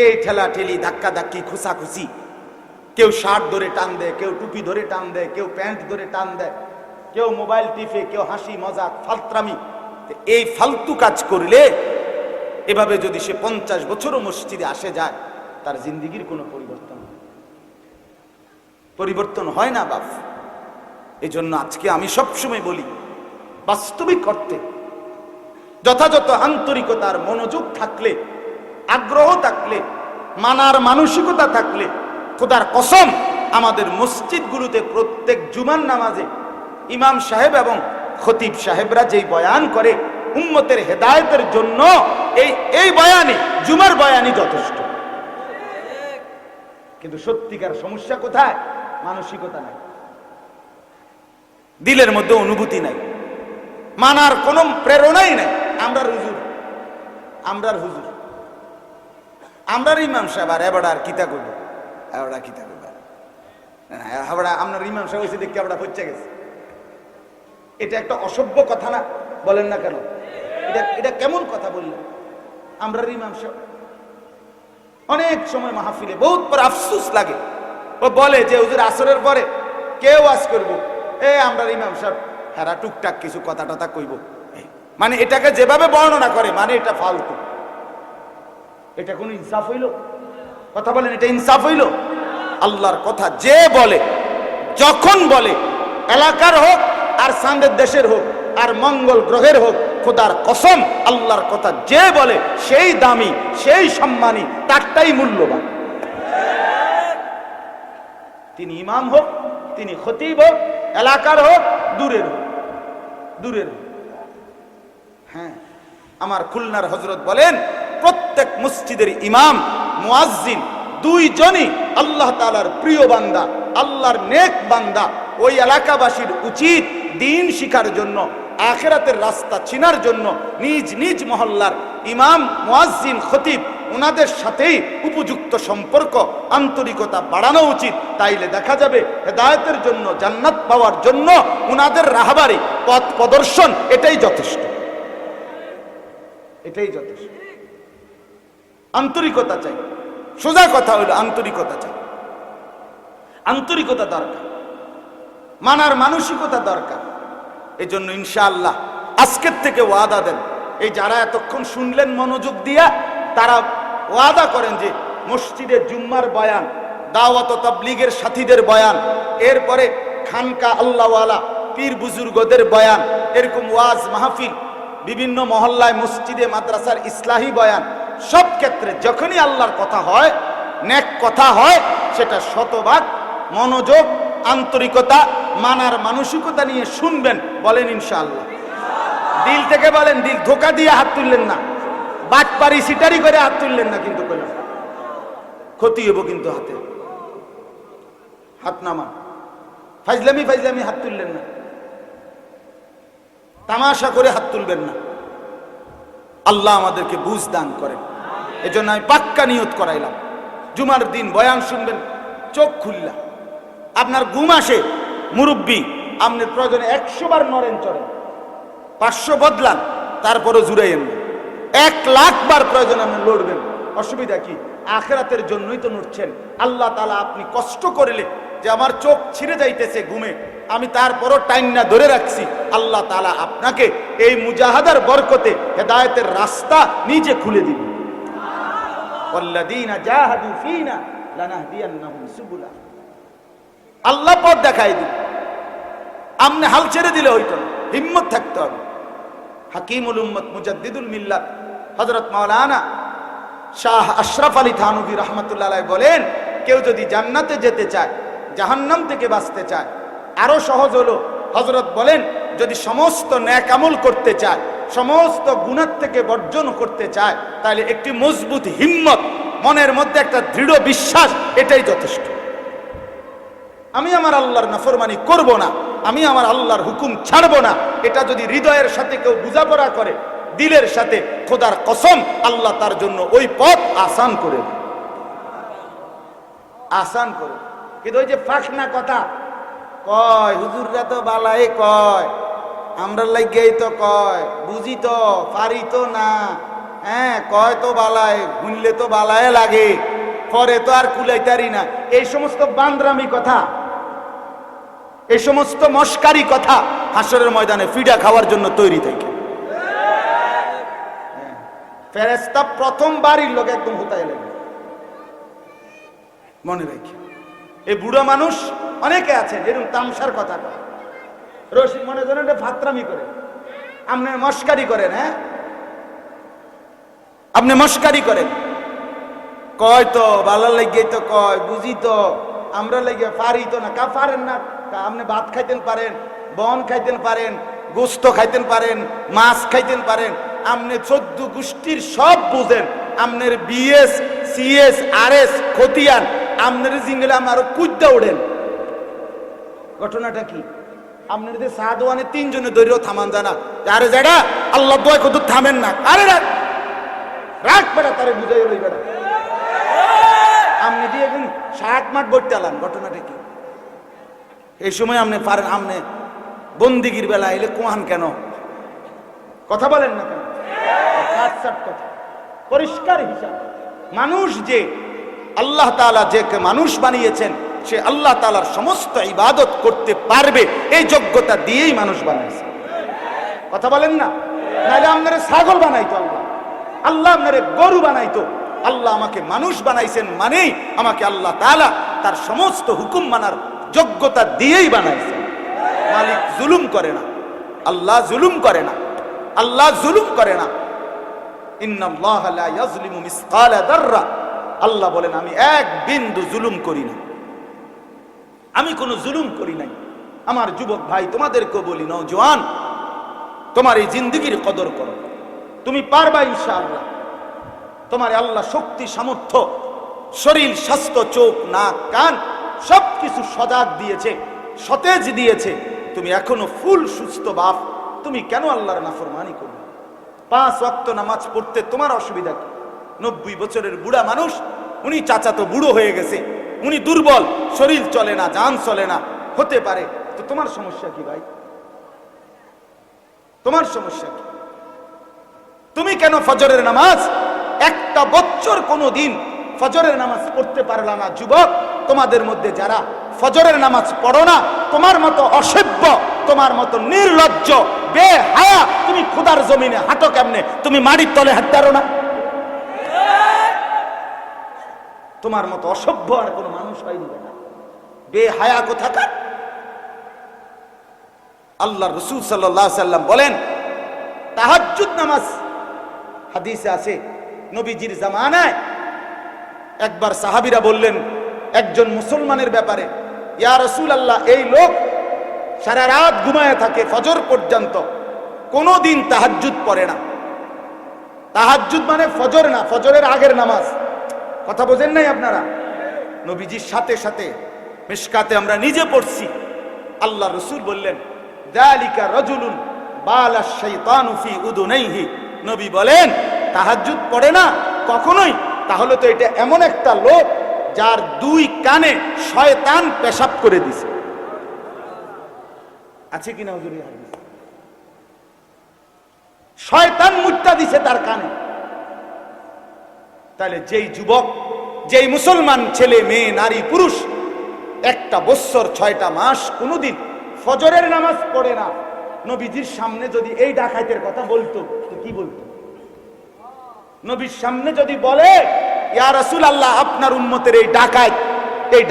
এই ঠেলা ঠেলি, ধাক্কা ধাক্কি, খুসাখুসি, কেউ শার্ট ধরে টান দেয়, কেউ টুপি ধরে টান দেয়, কেউ প্যান্ট ধরে টান দেয়, কেউ মোবাইল টিপে, কেউ হাসি মজাক ফালত্রামি। এই ফালতু কাজ করলে, এভাবে যদি সে 50 বছরও মসজিদে আসে যায়, তার জিন্দেগির কোনো পরিবর্তন হয় না বাপ। এই জন্য আজকে আমি সবসময় বলি, বাস্তবিক অর্থে যথাযথ আন্তরিকতার মনোযোগ থাকলে, আগ্রহ থাকলে, মানার মানসিকতা থাকলে, খোদার কসম আমাদের মসজিদগুলোতে প্রত্যেক জুমার নামাজে ইমাম সাহেব এবং খতিব সাহেবরা যেই বয়ান করে উম্মতের হেদায়েতের জন্য, এই বয়ানই, জুমার বয়ানই যথেষ্ট। কিন্তু সত্যিকার সমস্যা কোথায়? মানসিকতা নাই, দিলের মধ্যে অনুভূতি নাই, মানার কোনো প্রেরণাই নাই। আমরার হুজুর, আমরার ইমাম সাহেব, আর এবার আর কিতা করবো, এবার কিতা করবো, আপনার ইমাম সাহেব হয়েছে দেখতে আমরা পৌঁছে গেছে। এটা একটা অসভ্য কথা না? বলেন না কেন? এটা কেমন কথা বললেন? আমরা ইমাম সাহেব অনেক সময় মাহফিলে বহুত পর আফসোস লাগে, ও বলে যে হুজুর আসরের পরে কেউ ওয়াজ করব, আমরা ইমাম সাহেব হেরা টুকটাক কিছু কথা টথা কইব, মানে এটাকে যেভাবে বর্ণনা করে মানে এটা ফালতু। এটা কোন ইনসাফ হইল? কথা বলেন, এটা ইনসাফ হইল? আল্লাহর কথা যে বলে, যখন বলে, এলাকার হোক আর সামনের দেশের হোক আর মঙ্গল গ্রহের হোক, খোদার কসম আল্লাহর কথা যে বলে সেই দামি, সেই সম্মানী, তারটাই মূল্যবান। তিনি ইমাম হোক, তিনি খতিব হোক, এলাকার হোক, দূরের হোক, দূরের হোক। হ্যাঁ, আমার খুলনার হযরত বলেন প্রত্যেক মসজিদের ইমাম মুয়াজ্জিন দুইজনই আল্লাহ তাআলার প্রিয় বান্দা, আল্লাহর নেক বান্দা। ওই এলাকাবাসীর উচিত দ্বীন শিখার জন্য, আখিরাতের রাস্তা চিনার জন্য নিজ নিজ মহল্লার ইমাম, মুয়াজ্জিন, খতিব ওনাদের সাথেই উপযুক্ত সম্পর্ক, আন্তরিকতা বাড়ানো উচিত। তাইলে দেখা যাবে হেদায়েতের জন্য, জান্নাত পাওয়ার জন্য ওনাদের রাহবারি, পথ প্রদর্শন এটাই যথেষ্ট, এটাই যথেষ্ট। আন্তরিকতা চাই, সোজা কথা হইল আন্তরিকতা চাই, আন্তরিকতা দরকার, মানার মানসিকতা দরকার। এই জন্য ইনশাআল্লাহ আজকের থেকে ওয়াদা দেন, এই যারা এতক্ষণ শুনলেন মনোযোগ দিয়া, তারা ওয়াদা করেন যে মসজিদে জুম্মার বয়ান, দাওয়াত ও তাবলীগের সাথীদের বয়ান, এরপরে খানকা আল্লাহওয়ালা পীর বুজুর্গদের বয়ান, এরকম ওয়াজ মাহফিল, বিভিন্ন মহল্লায় মসজিদে মাদ্রাসার ইসলাহি বয়ান, সব ক্ষেত্রে যখনই আল্লাহর কথা হয়, নেক কথা হয়, সেটা শতভাগ মনোযোগ, আন্তরিকতা, মানার মানসিকতা নিয়ে শুনবেন। বলেন ইনশাআল্লাহ। দিল থেকে বলেন, দিল ধোকা দিয়ে হাত তুললেন না, বাটপারি সিটারি করে হাত তুললেন না, কিন্তু কইলাম ক্ষতি হইব, কিন্তু হাতে হাত নামান, ফাইজলামি ফাইজলামি হাত তুললেন না, তামাশা করে হাত তুলবেন না। আল্লাহ আমাদেরকে বুঝ দান করেন। এজন্য আমি পাক্কা নিয়ত করাইলাম, জুমার দিন বয়ান শুনবেন চোখ খুললা। আপনার ঘুম আসে, মুরব্বী আপনার প্রয়োজনে 100 বার নরেন চড়েন, 500 বদলান, তারপরও জুড়াইয়েন না। 1,00,000 বার প্রয়োজন আপনি লড়বেন, অসুবিধা কি? আখিরাতের জন্যই তো লড়ছেন। আল্লাহ তাআলা আপনি কষ্ট করলে যে আমার চোখ ছিঁড়ে যাইতেছে ঘুমে, আমি তারপরও টাইম না ধরে রাখছি, আল্লাহ তাআলা আপনাকে এই মুজাহাদার বরকতে হেদায়েতের রাস্তা নিজে খুলে দিবেন। ওয়াল্লাযীনা জাহাদু ফীনা লানাহদিয়ান্নাহুম সুবুলা। আল্লাহ পথ দেখাই দিন, আপনি হাল ছেড়ে দিলে হইতো না, হিম্মত থাকতে হবে। হাকিমুল উম্মত মুজাদ্দিদুল মিল্লাত হযরত মাওলানা শাহ আশরাফ আলী থানভী রাহমাতুল্লাহ আলাইহি বলেন, কেউ যদি জান্নাতে যেতে চায়, জাহান্নাম থেকে বাঁচতে চায়, আরো সহজ হলো, হযরত বলেন যদি সমস্ত নেক আমল করতে চায়, সমস্ত গুনাহ থেকে বর্জন করতে চায়, তাহলে একটি মজবুত হিম্মত, মনের মধ্যে একটা দৃঢ় বিশ্বাস, এটাই যথেষ্ট। আমি আমার আল্লাহর নাফরমানি করব না, আমি আমার আল্লাহর হুকুম ছাড়ব না, এটা যদি হৃদয়ের সাথে কেউ বোঝাপড়া করে, দিলের সাথে, খোদার কসম আল্লাহ তার জন্য ওই পথ আসান করে দেয়, আসান করে। কিন্তু ওই যে ফাঁকনা কথা কয়, হুজুররা তো বালাই কয়, আমরা লাগেই তো কয়, বুঝি তো, পারি তো না, হ্যাঁ কয় তো বালাই, শুনলে তো বালায় লাগে, পরে তো আর কুলাইতারি না, এই সমস্ত বান্দরামি কথা, এই সমস্ত মস্কারি কথা হাসরের ময়দানে ফিডা খাওয়ার জন্য তৈরি থাকে। ফেরেশতা প্রথম বাড়ির লোক একদম হুতায় লাগে, মনে রাখি। এই বুড়ো মানুষ অনেকে আছেন এরকম তামসার কথা কয়, রশিদ মনে করেন ফাতরামি করে, আপনি মস্কারি করেন, হ্যাঁ আপনি মস্কারি করেন, কয় তো ভালো লাগে তো কয়, বুঝি তো, আমরা লাগে পারি তো না, কা পারেন না, আপনি ভাত খাইতেন পারেন, বন খাইতেন পারেন, গোস্ত খাইতেন পারেন, মাছ খাইতেন পারেন, আপনি 14 গোষ্ঠীর সব বুঝেন, আপনার বিএস সিএস আরএস খতিয়ান আপনার জিঙ্গলে আমার কুদ্দা ওঠেন। ঘটনাটা কি? আপনার যে সাদওয়ানে 3 জনে দৈর্য থামান জানা, আরে যেটা আল্লাহ দোয়া কত থামেন না, আরে রাখ রাখ বেটা, তারে বুঝাই লই বেটা, আপনি দিয়ে 60 মাঠ বইতে আলাম। ঘটনাটা কি? এই সময় আপনি পারেন, আপনি বন্দিগির বেলা এলে কোহান কেন কথা বলেন না কেন? কথা পরিষ্কার হিসাব। মানুষ যে আল্লাহ তাআলা যে মানুষ বানিয়েছেন, সে আল্লাহ তাআলার সমস্ত ইবাদত করতে পারবে, এই যোগ্যতা দিয়েই মানুষ বানাইছে। কথা বলেন না? নাহলে আপনারে ছাগল বানাইতো আল্লাহ, আল্লাহ আপনারে গরু বানাইতো। আল্লাহ আমাকে মানুষ বানাইছেন মানেই আমাকে আল্লাহ তাআলা তার সমস্ত হুকুম মানার যোগ্যতা দিয়েই বানাইছেন। মালিক জুলুম করে না, আল্লাহ জুলুম করে না, আল্লাহ জুলুম করে না। ইন্নাল্লাহা লা ইয়াজলিমু মিসকালা যাররা, আল্লাহ বলেন আমি এক বিন্দু জুলুম করি না, আমি কোনো জুলুম করি নাই। আমার যুবক ভাই তোমাদেরকে বলি, নওজোয়ান, তোমার এই জিন্দেগির কদর করো, তুমি পারবা ইনশাআল্লাহ। তোমার আল্লাহ শক্তি সামর্থ্য, শরীর স্বাস্থ্য, চোখ নাক কান সবকিছু সজাগ দিয়েছে, সতেজ দিয়েছে। তুমি এখনো ফুল সুস্থ বাপ, তুমি কেন আল্লাহর নাফরমানি করবে? 5 ওয়াক্ত নামাজ পড়তে তোমার অসুবিধা কি? 90 বছরের বুড়া মানুষ, উনি চাচাতো বুড়ো হয়ে গেছে, উনি দুর্বল, শরীর চলে না, জান চলে না, হতে পারে। তো তোমার সমস্যা কি ভাই? তোমার সমস্যা কি? তুমি কেন ফজরের নামাজ একটা বছর কোনো দিন ফজরের নামাজ পড়তে পারলা না? যুবক, তোমাদের মধ্যে যারা ফজরের নামাজ পড়ো না, তোমার মতো অসভ্য, তোমার মতো নির্লজ্জ, বেহায়া, তুমি খোদার জমিনে হাঁটো কেমনে? তুমি মাটির তলে হাঁটতে পারো না? তোমার মতো অসভ্য আর কোনো মানুষ হয়নি না, বেহায়া কোথাকার। আল্লাহ রাসূল সাল্লাল্লাহু আলাইহি সাল্লাম বলেন, তাহাজ্জুদ নামাজ, হাদিসে আছে, নবীজির জামানায় একবার সাহাবীরা বললেন একজন মুসলমানের ব্যাপারে, ইয়া রাসূলুল্লাহ, এই লোক সারা রাত ঘুমায় থাকে ফজর পর্যন্ত, কোনোদিন তাহাজ্জুদ পড়ে না। তাহাজ্জুদ মানে ফজর না, ফজরের আগের নামাজ। কথা বোঝেন নাই আপনারা? নবীজির সাথে সাথে মিশকাতে আমরা নিজে পড়ছি, আল্লাহ রাসূল বললেন, যালিকা রাজুলুন বালা শাইতানু ফি উদুনাইহি। নবী বলেন, তাহাজ্জুদ পড়ে না কখনোই, তাহলে তো এটা এমন একটা লোক যার 2 কানে শয়তান পেশাব করে দিছে। আছে কিনা হুজুরি? শয়তান মুত্তা দিছে তার কানে। তাহলে যেই যুবক, যেই মুসলমান ছেলে মেয়ে নারী পুরুষ একটা বছর 6টা মাস কোনোদিন ফজরের নামাজ পড়ে না, নবীজির সামনে যদি এই ডাকাইতের কথা বলতো তো কি বলতো? নবীর সামনে যদি বলে, ইয়া রাসূলুল্লাহ, আপনার উম্মতের এই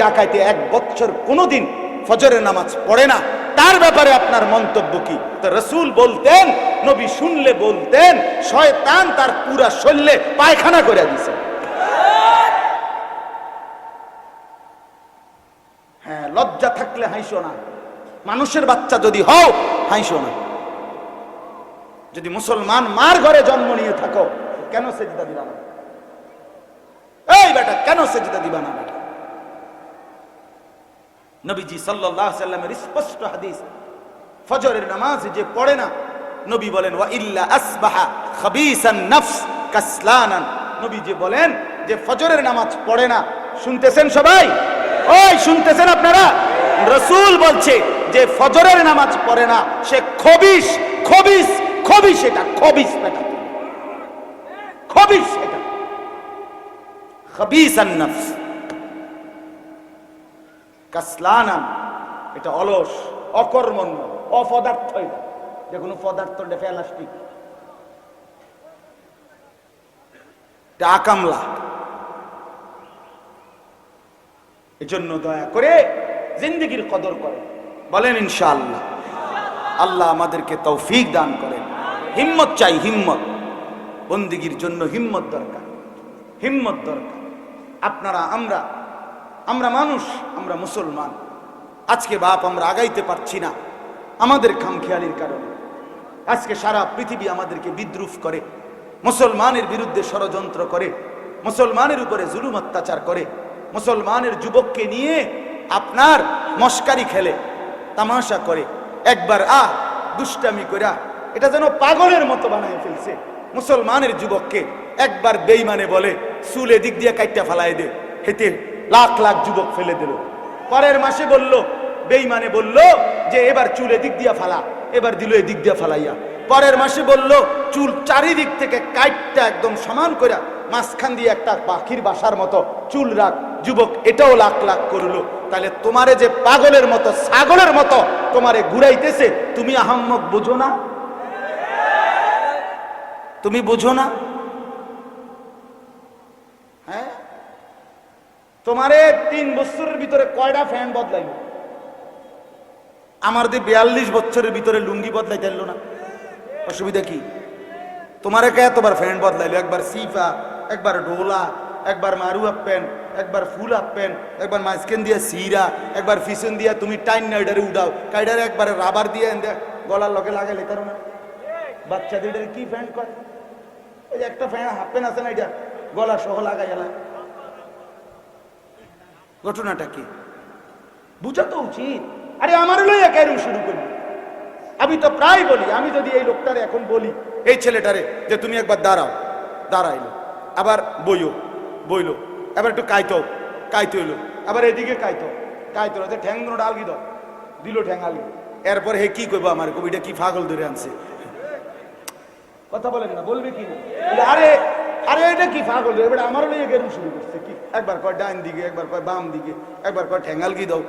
ডাকাইতে 1 বছর কোনোদিন ফজরের নামাজ পড়ে না, তার ব্যাপারে আপনার মন্তব্য কি? তো রাসূল বলতেন, নবী শুনলে বলতেন, শয়তান তার পুরা শরীরে পায়খানা করে দিছে। হ্যাঁ, লজ্জা থাকলে হাসো না, মানুষের বাচ্চা যদি হও হাসো না। যদি মুসলমান মার ঘরে জন্ম নিয়ে থাকো, কেন সেজদা দিবা না? এই বেটা, কেন সেজদা দিবা না বেটা? নবীজি সাল্লাল্লাহু আলাইহি সাল্লামের স্পষ্ট হাদিস, ফজরের নামাজ যে পড়ে না, নবী বলেন, ওয়া ইল্লা আসবাহা খাবিসান নফস কাসলানান। নবী যে বলেন যে ফজরের নামাজ পড়ে না, শুনতেছেন সবাই? ওই শুনতেছেন আপনারা? রাসূল বলছে যে ফজরের নামাজ পড়ে না, সে খবিস, খবিস, খবিস, এটা খবিস বেটা, খবিস, এটা খাবিসান নফস কাসলানান, এটা অলস, অকর্মণ্য, অপদার্থ। এটা যে কোনো পদার্থ প্লাস্টিক, এটা আকামলা। এজন্য দয়া করে জিন্দেগির কদর করে, বলেন ইনশাআল্লাহ। আল্লাহ আমাদেরকে তৌফিক দান করেন। হিম্মত চাই, হিম্মত। বন্দেগীর জন্য হিম্মত দরকার, হিম্মত দরকার। আপনারা, আমরা মানুষ, আমরা মুসলমান। আজকে বাপ আমরা আগাইতে পারছি না আমাদের খামখেয়ালির কারণে। আজকে সারা পৃথিবী আমাদেরকে বিদ্রুপ করে, মুসলমানের বিরুদ্ধে ষড়যন্ত্র করে, মুসলমানের উপরে জুলুম অত্যাচার করে, মুসলমানের যুবককে নিয়ে আপনার মস্কারি খেলে, তামাশা করে। একবার দুষ্টামি কইরা এটা যেন পাগলের মতো বানায় ফেলছে। মুসলমানের যুবককে একবার বেঈমানে বলে চুল এদিক দিয়ে কাইটা ফালাই দে, হেতে লাখ লাখ যুবক ফেলে দিল। পরের মাসে বলল, বেঈমানে বলল যে এবার চুল এদিক দিয়া ফালা, এবার দিল এদিক দিয়া ফালাইয়া। পরের মাসে বলল চুল চারিদিক থেকে কাটটা একদম সমান করে মাঝখান দিয়ে একটা পাখির বাসার মতো চুল রাখ। যুবক এটাও লাখ লাখ করলো। তাহলে তোমারে যে পাগলের মতো ছাগলের মতো তোমারে ঘুরাইতেছে, তুমি আহাম্মক বুঝো না? তুমি বুঝো না? হ্যাঁ, তোমারে 3 বছরের ভিতরে কয়টা ফ্যান বদলাইল? আমার দিয়ে 42 বছরের ভিতরে লুঙ্গি বদলাইতে এলো না, অসুবিধা কি? তোমারে কে এতবার ফ্যান বদলাইলো? একবার সিফা, একবার ডোলা, একবার মারু আপ প্যান্ট, একবার ফুল আপ প্যান্ট, একবার মাঝখান দিয়ে সিরা, একবার পিছন দিয়া তুমি টাইন নাইডারে উঠাও, কাইডারে একবারে রাবার দিয়ে গলার লগে লাগাইলে কারণ বাচ্চাদের কি ফ্যান করে? ওই একটা ফ্যান হাফ প্যান্ট আছে না, এটা গলা সহ লাগাই এলা। ঘটনাটা কি বুঝা তো উচিত। আরে আমার লইয়া কেন শুরু করি? আমি তো প্রায় বলি, আমি যদি এই লোকটারে এখন বলি, এই ছেলেটারে যে তুমি একবার দাঁড়াও, দাঁড়াইলো, আবার বইলো, আবার একটু কাইতো হইলো, আবার এদিকে কাইতো ঠ্যাং ডালগি দিল ঠ্যাং আলগি, এরপর হে কি করবো? আমার কবিটা কি পাগল ধরে আনছে? কথা বলেন না, বলবে কি না? আরে আরে এটা কি পাগল, এবার আমার লইয়া কেন শুরু করছে? কি একবার কয় ডান দিকে, একবার কয় বাম দিকে, একবার কয় ঠ্যাং আলগি দাও,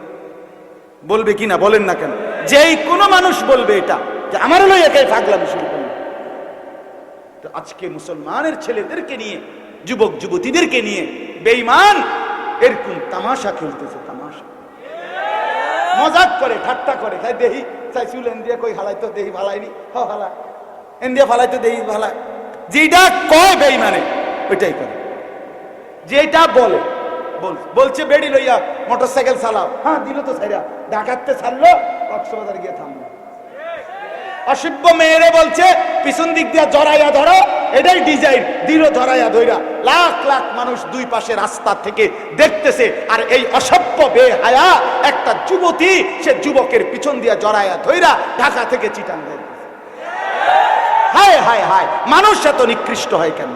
বলবে কি না? বলেন না কেন? যেই কোনো মানুষ বলবে এটা যে আমার লইয়া কে পাগলামি শুরু করলো। তো আজকে মুসলমানের ছেলেদেরকে নিয়ে, যুবক যুবতীদেরকে নিয়ে বেঈমান এরকম তামাশা খেলতেছে, তামাশা মজাক করে, ঠাট্টা করে। তাই দেহি চাই চুল এন্দিয়া কই হালাই তো দেহি ভালাইনি, হ হালা এন্দিয়া ফালাই তো দেহি ভালা। যেটা কয় বেঈমানে ওইটাই করে, যেটা বলে বলছে বেড়ি লইয়া মোটরসাইকেল চালাও, হ্যাঁ দিল তো সাইরা, ডাকাতে ছাড়লো, কক্সবাজার গিয়ে থামলো। অসভ্য মেয়েরে বলছে পিছন দিক দিয়া জড়াইয়া ধরো, এটাই ডিজাইন, দিল ধরাইয়া ধইরা। লাখ লাখ মানুষ দুই পাশে রাস্তা থেকে দেখতেছে, আর এই অসভ্য বেহায়া একটা যুবতী, সে যুবকের পিছন দিয়া জড়াইয়া ধইরা ঢাকা থেকে চিটাং দেয়। হায় হায় হায়, মানুষ এত নিকৃষ্ট হয় কেন?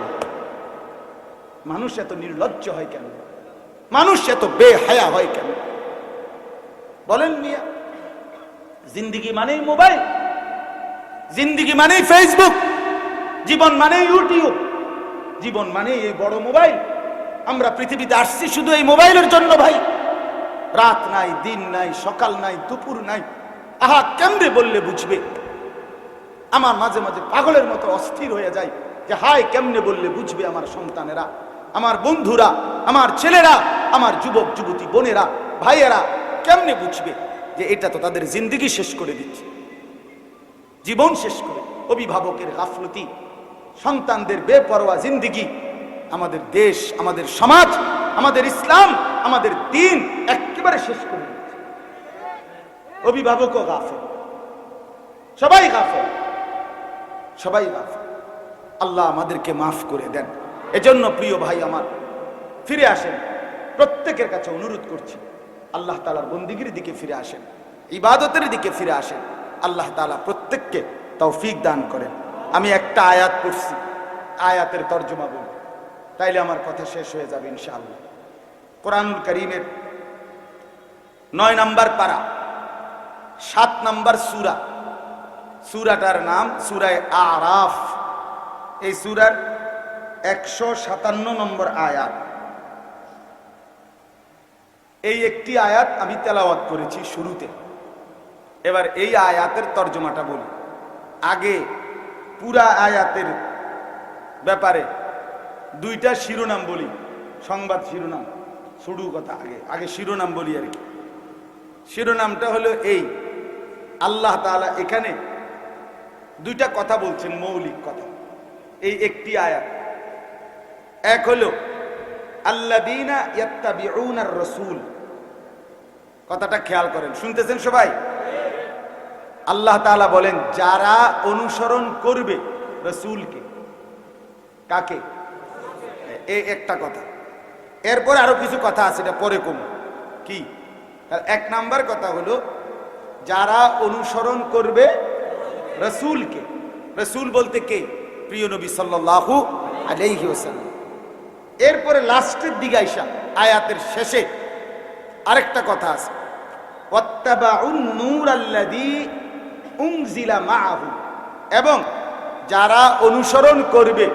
মানুষ এত নির্লজ্জ হয় কেন? মানুষ এত বেহায়া হয় কেন? বলেন মিয়া, জিন্দিগি মানেই মোবাইল, জিন্দিগি মানেই ফেসবুক, জীবন মানেই ইউটিউব, জীবন মানেই এই বড় মোবাইল। আমরা পৃথিবীতে আসছি শুধু এই মোবাইলের জন্য ভাই। রাত নাই, দিন নাই, সকাল নাই, দুপুর নাই। আহা, কেমনে বললে বুঝবে? আমার মাঝে মাঝে পাগলের মতো অস্থির হয়ে যায় যে হায়, কেমনে বললে বুঝবে আমার সন্তানেরা, আমার বন্ধুরা, আমার ছেলেরা, আমার যুবক যুবতী বোনেরা, ভাইয়েরা কেমনে বুঝবে যে এটা তো তাদের জিন্দিগি শেষ করে দিচ্ছে, জীবন শেষ করে। অভিভাবকের গাফলতি, সন্তানদের বেপরোয়া জিন্দিগি আমাদের দেশ, আমাদের সমাজ, আমাদের ইসলাম, আমাদের দ্বীন একেবারে শেষ করে দিচ্ছে। অভিভাবকও গাফেল, সবাই গাফেল, সবাই গাফেল। আল্লাহ আমাদেরকে মাফ করে দেন। এজন্য প্রিয় ভাই আমার, ফিরে আসেন। প্রত্যেকের কাছে অনুরোধ করছি, আল্লাহ তাআলার বন্দিগির দিকে ফিরে আসেন, ইবাদতের দিকে ফিরে আসেন। আল্লাহ তাআলা প্রত্যেককে তৌফিক দান করেন। আমি একটা আয়াত পড়ছি, আয়াতের তর্জমা বলি, তাইলে আমার কথা শেষ হয়ে যাবে ইনশাআল্লাহ। কোরআনুল কারীমের 9 নম্বর পারা, 7 নম্বর সূরা, সূরাটার নাম সূরা আরাফ। এই সূরার 157 নম্বর আয়াত। এই একটি আয়াত আমি তেলাওয়াত করেছি শুরুতে। এবার এই আয়াতের তর্জমাটা বলি। আগে পুরা আয়াতের ব্যাপারে 2টা শিরোনাম বলি, সংবাদ শিরোনাম, শুরু কথা আগে শিরোনাম বলি আর কি। শিরোনামটা হলো এই, আল্লাহ তাআলা এখানে 2টা কথা বলছেন, মৌলিক কথা। এই একটি আয়াত, এক হলো আল্লাযীনা ইয়াত্তাবিউনার রাসূল। কথাটা খেয়াল করেন, শুনতেছেন সবাই? আল্লাহ তাআলা বলেন যারা অনুসরণ করবে রাসূলকে। কাকে? এই একটা কথা। এরপর আরো কিছু কথা আছে, এটা পরে কম। কি? 1 নাম্বার কথা হলো যারা অনুসরণ করবে রাসূলকে। রাসূল বলতে কে? প্রিয় নবী সাল্লাল্লাহু আলাইহি ওয়াসাল্লাম। এরপরে লাস্টের দিকে আইসা আয়াতের শেষে আরেকটা কথা আছে, ওয়াত্তাবাউন নূরাল্লাযী উনজিলা মাআহু এবং যারা অনুসরণ করবে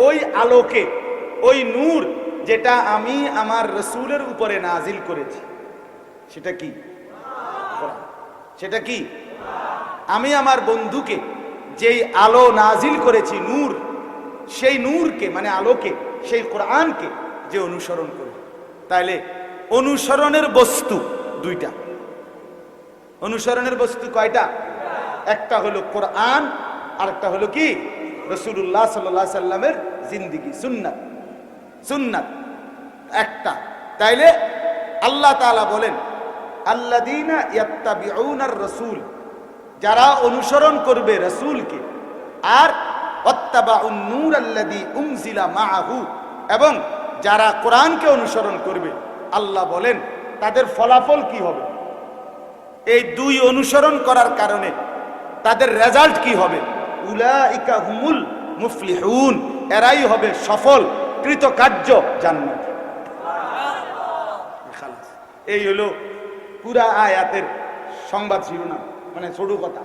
ওই আলোকে, ওই নূর যেটা আমি আমার রসুলের উপরে নাজিল করেছি। সেটা কি? সেটা কি? আমি আমার বন্ধুকে যেই আলো নাজিল করেছি, নূর, সেই নূরকে মানে আলোকে, সেই কোরআনকে যে অনুসরণ করবে। তাইলে অনুসরণের বস্তু দুইটা। অনুসরণের বস্তু কয়টা? একটা হলো কোরআন, আর একটা হলো কি? রাসূলুল্লাহ সাল্লাল্লাহু আলাইহি সাল্লামের জিন্দেগি, সুন্নাত। সুন্নাত একটা। তাইলে আল্লাহ তাআলা বলেন আল্লাযীনা ইয়াত্তাবিউনার রাসূল, যারা অনুসরণ করবে রাসূলকে, আর ওয়াত্তাবাউন নূরাল্লাযী উনজিলা মাআহু, এবং যারা কোরআনকে অনুসরণ করবে, আল্লাহ বলেন তাদের ফলাফল কি হবে? এই দুই অনুসরণ করার কারণে তাদের রেজাল্ট কি হবে? উলাইকা হুমুল মুফলিহুন, এরাই হবে সফল কৃতকার্য জান্নাত। খালাস। এই হলো পুরা আয়াতের সংবাদ শিরোনাম, মানে ছোট কথা।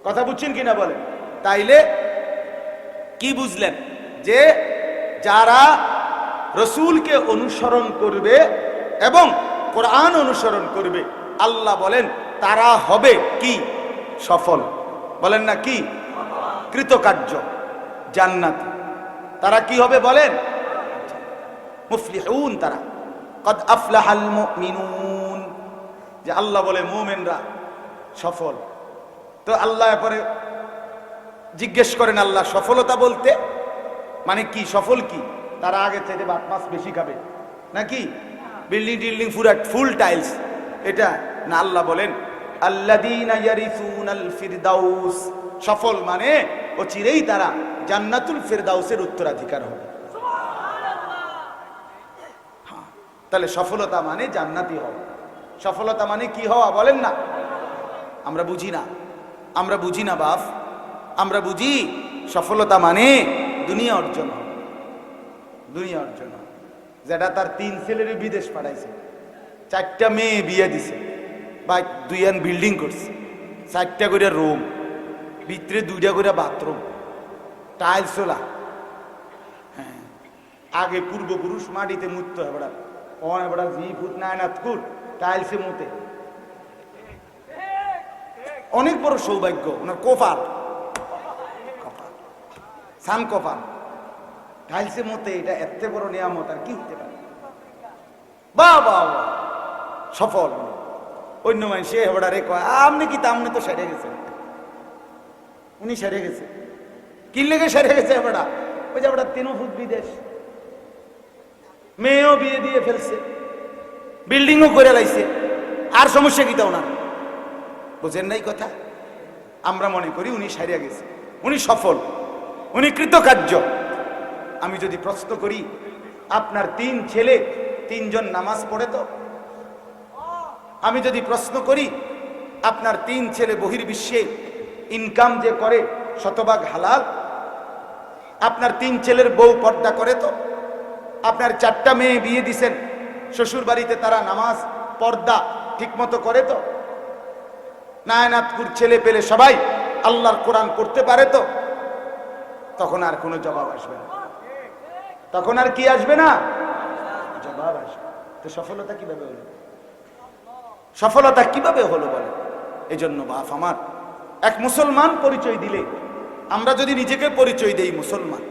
কথা বুঝছেন কিনা বলেন? তাইলে কি বুঝলেন? যে যারা রসুলকে অনুসরণ করবে এবং কোরআন অনুসরণ করবে, আল্লাহ বলেন তারা হবে কি? সফল। বলেন না কি? কৃতকার্য, জান্নাত। তারা কি হবে বলেন? মুফলিহুন। তারা কদ আফলাহাল মুমিনুন, যে আল্লাহ বলে মুমিনরা সফল। তো আল্লাহ পরে জিজ্ঞেস করেন, আল্লাহ সফলতা বলতে মানে কি? সফল কি? তারা আগে থেকে ভাত মাছ বেশি খাবে নাকি? বিল্ডিং টিল্ডিং পুরা ফুল টাইলস, এটা না। আল্লাহ বলেন আল্লাযীনা ইয়ারিসুনাল ফিরদাউস, সফল মানে ও চিরেই তারা জান্নাতুল ফিরদাউসের উত্তরাধিকার হবে। তাহলে সফলতা মানে জান্নাতি হওয়া। সফলতা মানে কি হওয়া বলেন না? আমরা বুঝি না, আমরা বুঝি না বাপ। আমরা বুঝি সফলতা মানে দুনিয়া অর্জন হওয়া। দুনিয়া অর্জন হওয়া, যেটা তার 3 ছেলের বিদেশ পাঠাইছে, 4টা মেয়ে বিয়ে দিছে, বা 2 বিল্ডিং করছে, 4টা করে রুম, ভিতরে 2টা করে বাথরুম, টাইলসোলা। হ্যাঁ, আগে পূর্বপুরুষ মাটিতে মুততো, এবার এবার জি ফুট নায়নাথকুর টাইলসে মুতে। অনেক বড় সৌভাগ্য ওনার, কপাল, সান কপাল, টাইলসে মতে। এটা এত বড় নিয়ামত আর কি হতে পারে? বাবা সফল। অন্য মানুষ এবার রে কয় আপনি কি? আপনি তো সেরে গেছেন। উনি সেরে গেছে। কি লেগে সেরে গেছে? এবার ওই যে 3 ফুট বিদেশ, মেয়েও বিয়ে দিয়ে ফেলছে, বিল্ডিংও করে লাইছে, আর সমস্যা কি তা ওনার? বুঝেন নাই কথা? আমরা মনে করি উনি সারিয়া গেছে, উনি সফল, উনি কৃতকার্য। আমি যদি প্রশ্ন করি আপনার 3 ছেলে 3 জন নামাজ পড়ে তো? আমি যদি প্রশ্ন করি আপনার 3 ছেলে বহির্বিশ্বে ইনকাম যে করে শতভাগ হালাল? আপনার 3 ছেলের বউ পর্দা করে তো? আপনার 4টা মেয়ে বিয়ে দিছেন, শ্বশুর বাড়িতে তারা নামাজ পর্দা ঠিক মতো করে তো? নায়নাতকুর ছেলে পেলে সবাই আল্লাহর কোরআন করতে পারে তো? তখন আর কোনো জবাব আসবে না। তখন আর কি আসবে না? জবাব আসবে। তো সফলতা কিভাবে হলো? সফলতা কিভাবে হলো বলে? এই জন্য বাপ আমার, এক মুসলমান পরিচয় দিলে, আমরা যদি নিজেকে পরিচয় দেই মুসলমান,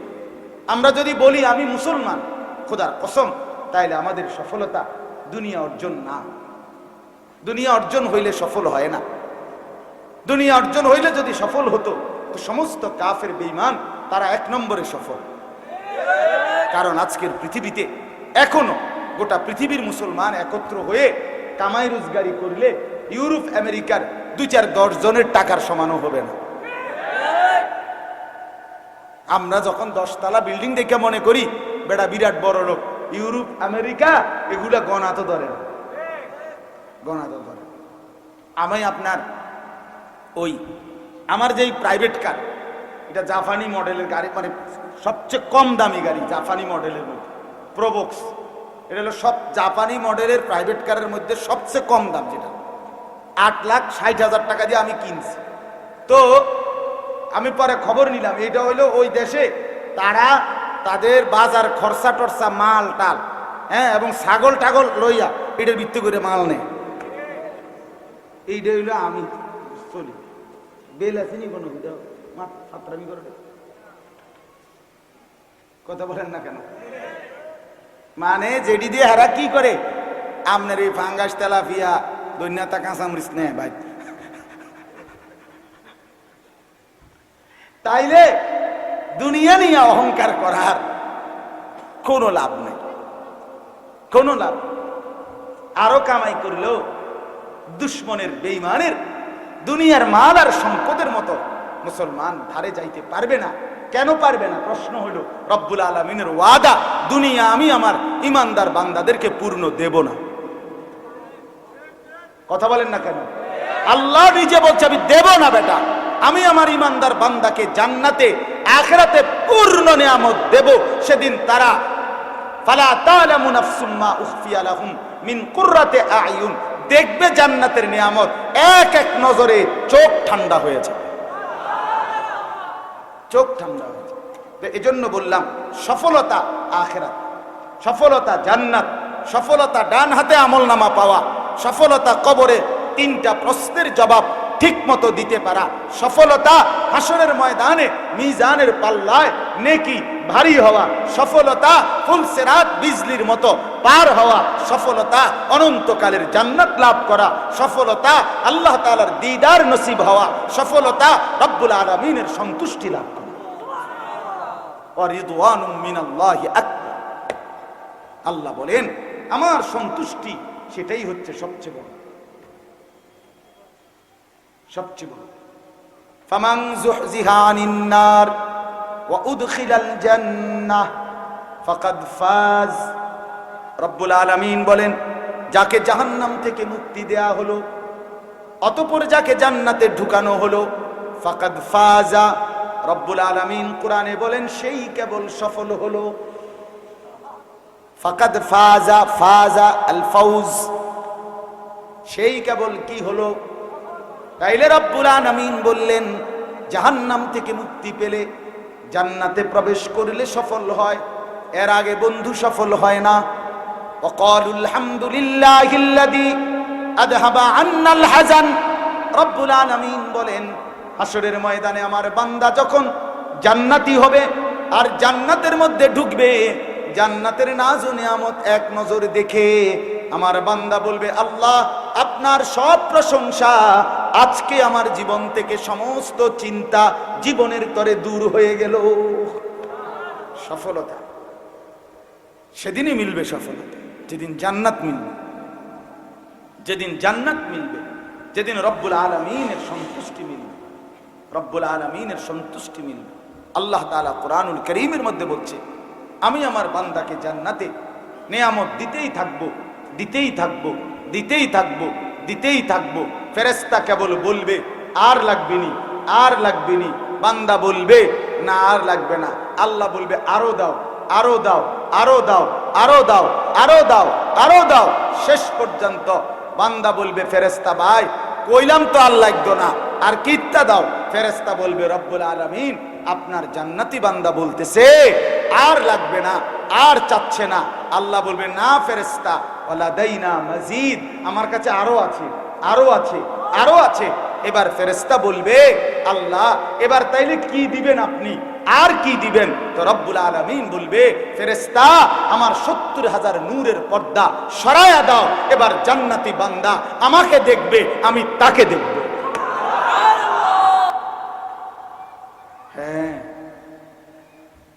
আমরা যদি বলি আমি মুসলমান, খোদার কসম, তাইলে আমাদের সফলতা দুনিয়া অর্জন না। দুনিয়া অর্জন হইলে সফল হয় না। দুনিয়া অর্জন হইলে যদি সফল হতো তো সমস্ত কাফের বেঈমান তারা 1 নম্বরে সফল। কারণ আজকের পৃথিবীতে এখনো গোটা পৃথিবীর মুসলমান একত্র হয়ে কামাই রোজগারি করলে ইউরোপ আমেরিকার 2-4-10 জনের টাকার সমানও হবে না। আমরা যখন 10 তলা বিল্ডিং দেখে মনে করি বেটা বিরাট বড় লোক, ইউরোপ আমেরিকা এগুলা গণা তো ধরে না, গণা তো ধরে। আমি আপনার ওই আমার যেই প্রাইভেট কার, এটা জাপানি মডেলের গাড়ি, মানে সবচেয়ে কম দামি গাড়ি জাপানি মডেলের মধ্যে, প্রোবক্স। এটা হলো সব জাপানি মডেলের প্রাইভেট কারের মধ্যে সবচেয়ে কম দাম, যেটা 8,60,000 টাকা দিয়ে আমি কিনছি। তো আমি পরে খবর নিলাম, এটা হইলো ওই দেশে তারা তাদের বাজার খরচা টরচা মাল টাল, হ্যাঁ, এবং ছাগল টাগল লইয়া এটার ভিত্তি করে মাল নেয়। এইটা হইলো আমি চলি বেল আসেনি কোনো ফাত্রামি করে, কথা বলেন না কেন? মানে যেটি দিয়ে হারা কি করে, আপনার এই ফাঙ্গাস তেলাপিয়া দৈন্যতা কাঁচামরিচ নেয় ভাই। তাইলে দুনিয়া নিয়ে অহংকার করার কোনো লাভ নেই, কোনো লাভ। আরো কামাই করলেও দুশ্মনের বেঈমানের দুনিয়ার মাল আর সম্পদের মতো মুসলমান ধারে যাইতে পারবে না। কেন পারবে না? প্রশ্ন হলো রব্বুল আলামিনের ওয়াদা, দুনিয়া আমি আমার ইমানদার বান্দাদেরকে পূর্ণ দেব না। কথা বলেন না কেন? আল্লাহ নিজে বলছে আমি দেব না বেটা, আমি আমার ইমানদার বান্দাকে জান্নাতে আখিরাতে পূর্ণ নিয়ামত দেব। সেদিন তারা ফালা তা'লামু নাফসুম মা উখফিয়া লাহুম মিন কুররাতি আ'য়ুন, দেখবে জান্নাতের নিয়ামত, এক এক নজরে চোখ ঠান্ডা হয়ে যাবে, চোখ ঠান্ডা হয়ে যাবে। তো এজন্য বললাম সফলতা আখিরাত, সফলতা জান্নাত, সফলতা ডান হাতে আমলনামা পাওয়া, সফলতা কবরে তিনটা প্রশ্নের জবাব ঠিক মতো দিতে পারা, সফলতা হাসরের ময়দানে মিজানের পাল্লায় নেকি ভারী হওয়া, সফলতা ফুলসেরাত বিজলির মতো পার হওয়া, সফলতা অনন্তকালের জান্নাত লাভ করা, সফলতা আল্লাহ তাআলার দিদার নসিব হওয়া, সফলতা রব্বুল আলামিনের সন্তুষ্টি লাভ করা। ওয়া রিদওয়ানুম মিনাল্লাহি আকবার। আল্লাহ বলেন আমার সন্তুষ্টি সেটাই হচ্ছে সবচেয়ে বড়, সবচেয়ে বড়। ফামান যুহজিহা আনিন নার ওয়া উদখিলাল জান্নাহ ফাকাদ ফাজ। রব্বুল আলামিন বলেন যাকে জাহান্নাম থেকে মুক্তি দেয়া হলো, অতঃপর যাকে জান্নাতে ঢুকানো হলো, ফাকাদ ফাজা। রব্বুল আলামিন কোরআনে বলেন সেই কেবল সফল হলো। ফাকাদ ফাজা, ফাজা আল ফাউজ, সেই কেবল কি হলো? তাইলে রব্বুল আলামিন বললেন জাহান্নাম থেকে মুক্তি পেলে জান্নাতে প্রবেশ করলে সফল হয়, এর আগে বন্ধু সফল হয় না। ওয়াকালুল হামদুলিল্লাহিল্লাযী আযহাবা আন্নাল হাযান। রব্বুল আলামিন বলেন হাসরের ময়দানে আমার বান্দা যখন জান্নাতি হবে আর জান্নাতের মধ্যে ঢুকবে, জান্নাতের নাজ ও নিয়ামত এক নজর দেখে আমার বান্দা বলবে আল্লাহ আপনার সব প্রশংসা, আজকে আমার জীবন থেকে সমস্ত চিন্তা জীবনের তরে দূর হয়ে গেল। সফলতা সেদিনই মিলবে, সফলতা যেদিন জান্নাত মিলবে, যেদিন জান্নাত মিলবে, যেদিন রব্বুল আলামিনের সন্তুষ্টি মিলবে, রব্বুল আলামিনের সন্তুষ্টি মিলবে। আল্লাহ তাআলা কোরআনুল কারীমের মধ্যে বলছে আমি আমার বান্দাকে জান্নাতে নিয়ামত দিতেই থাকবো, দিতেই থাকবো, দিতেই থাকবো, দিতেই থাকবো। ফেরেশতা কেবল বলবে আর লাগবে নি, আর লাগবে নি। বান্দা বলবে না আর লাগবে না। আল্লাহ বলবে আরো দাও, আরো দাও, আরো দাও, আরো দাও, আরো দাও, আরো দাও। শেষ পর্যন্ত বান্দা বলবে ফেরেশতা ভাই কইলাম তো আর লাগতো না, আর কিত্তা দাও। ফেরেশতা বলবে রব্বুল আলামিন আপনার জান্নাতি বান্দা বলতেছে আর লাগবে না, আর চাচ্ছে না। আল্লাহ বলবে না ফেরেশতা ওয়ালাদাইনা মাজিদ, আমার কাছে আরো আছে, আরো আছে, আরো আছে। এবার ফেরেশতা বলবে আল্লাহ এবার তাইলে কি দিবেন আপনি, আর কি দিবেন? তো রব্বুল আলামিন বলবে ফেরেশতা আমার ৭০,০০০ নূরের পর্দা সরায়া দাও, এবার জান্নাতি বান্দা আমাকে দেখবে, আমি তাকে দেখব। হ্যাঁ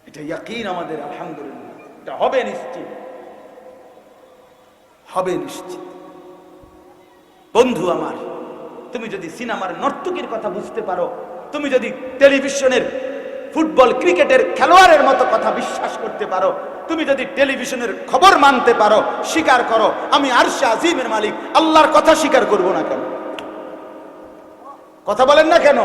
এটা ইয়াকিন আমাদের, আলহামদুলিল্লাহ এটা হবে নিশ্চিত, হবে নিশ্চিত। বন্ধু আমার, তুমি যদি সিনেমার নর্তকীর কথা বুঝতে পারো, তুমি যদি টেলিভিশনের ফুটবল ক্রিকেটের খেলোয়াড়ের মতো কথা বিশ্বাস করতে পারো, তুমি যদি টেলিভিশনের খবর মানতে পারো, স্বীকার করো, আমি আরশে আজিমের মালিক আল্লাহর কথা স্বীকার করব না কেন? কথা বলেন না কেন?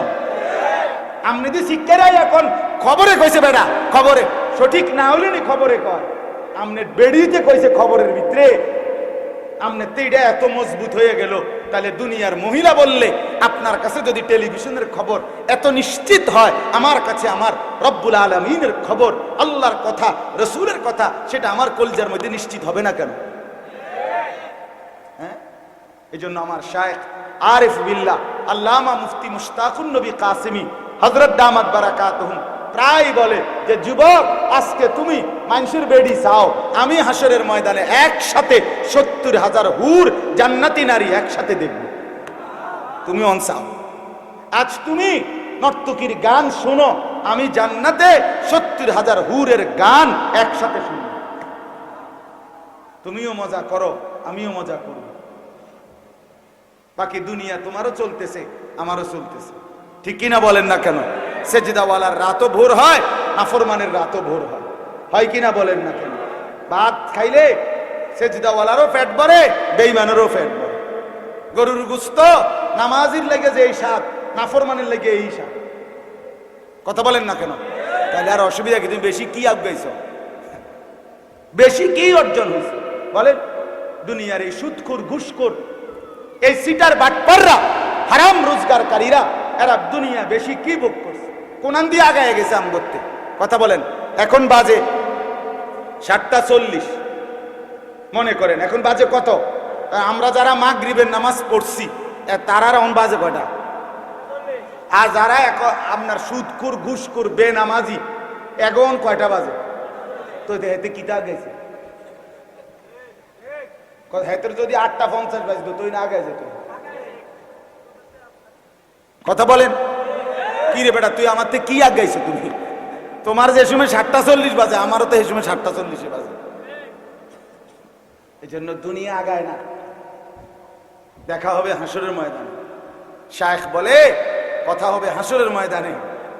আপনি যদি শিক্ষারাই এখন খবরে কইছে বেড়া, খবরে সঠিক না হলে নি খবরে কয়, আপনি বেড়িতে কইছে খবরের ভিতরে, আমনে তেইটা এত মজবুত হয়ে গেল, তাহলে দুনিয়ার মহিলা বললে আপনার কাছে যদি টেলিভিশনের খবর এত নিশ্চিত হয়, আমার কাছে আমার রব্বুল আলামিনের খবর, আল্লাহর কথা, রসুলের কথা, সেটা আমার কলজার মধ্যে নিশ্চিত হবে না কেন? হ্যাঁ, এই জন্য আমার শায়েখ আরিফ বিল্লাহ আল্লামা মুফতি মুশতাকুন নবী কাসেমি হযরত দামাত বারাকাতুহুম প্রায় বলে যে, যুবক, আজকে তুমি মানুষের বেডি চাও, আমি হাসরের ময়দানে একসাথে 70,000 হুর জান্নাতি নারী একসাথে দেখব। তুমি অনসাও, আজ তুমি নর্তকীর গান শোনো, আমি জান্নাতে 70,000 হুরের গান একসাথে শুনব। তুমিও মজা করো, আমিও মজা করব। বাকি দুনিয়া তোমারও চলতেছে, আমারও চলতেছে, ঠিক কিনা বলেন না কেন? সেজদাওয়ালার রাতও ভোর হয়, নাফরমানের রাতও ভোর হয়, হয় কিনা বলেন না কেন? ভাত খাইলে সেজদাওয়ালারও পেট ভরে, বেঈমানেরও পেট ভরে। গরুর গোশত নামাজির লেগে যে এই স্বাদ, নাফরমানের লেগে এই স্বাদ। কথা বলেন না কেন? তাহলে আর অসুবিধা কি? তুমি বেশি কি আগাইছ? বেশি কি অর্জন হয়েছে বলেন? দুনিয়ার এই সুদখোর, ঘুষখোর, এই সিটার বাটপাররা, হারাম রোজগারকারীরা, এরা দুনিয়া বেশি কি ভোগ করছে? কোনান দিয়ে আগায় গেছে আম করতে। কথা বলেন। এখন বাজে 7:40, মনে করেন এখন বাজে কত? আমরা যারা মাগরিবের নামাজ পড়ছি তারা এখন বাজে কয়টা? আর যারা আপনার সুদখোর, ঘুষখোর, বেনামাজি, এখন কয়টা বাজে? তো হেতে কিতা গেছে? হেতের যদি 8:50 বাজতো তুই না আগে যেত। কথা বলেন। কি রে বেটা, তুই আমার থেকে কি আগাইছো? তুমি, তোমার যে সময় 7:40 বাজে, আমারও তো এই সময় 7:40 বাজে। এই জন্য দুনিয়া আগায় না। দেখা হবে হাসরের ময়দানে। শায়েখ বলে, কথা হবে হাসরের ময়দানে,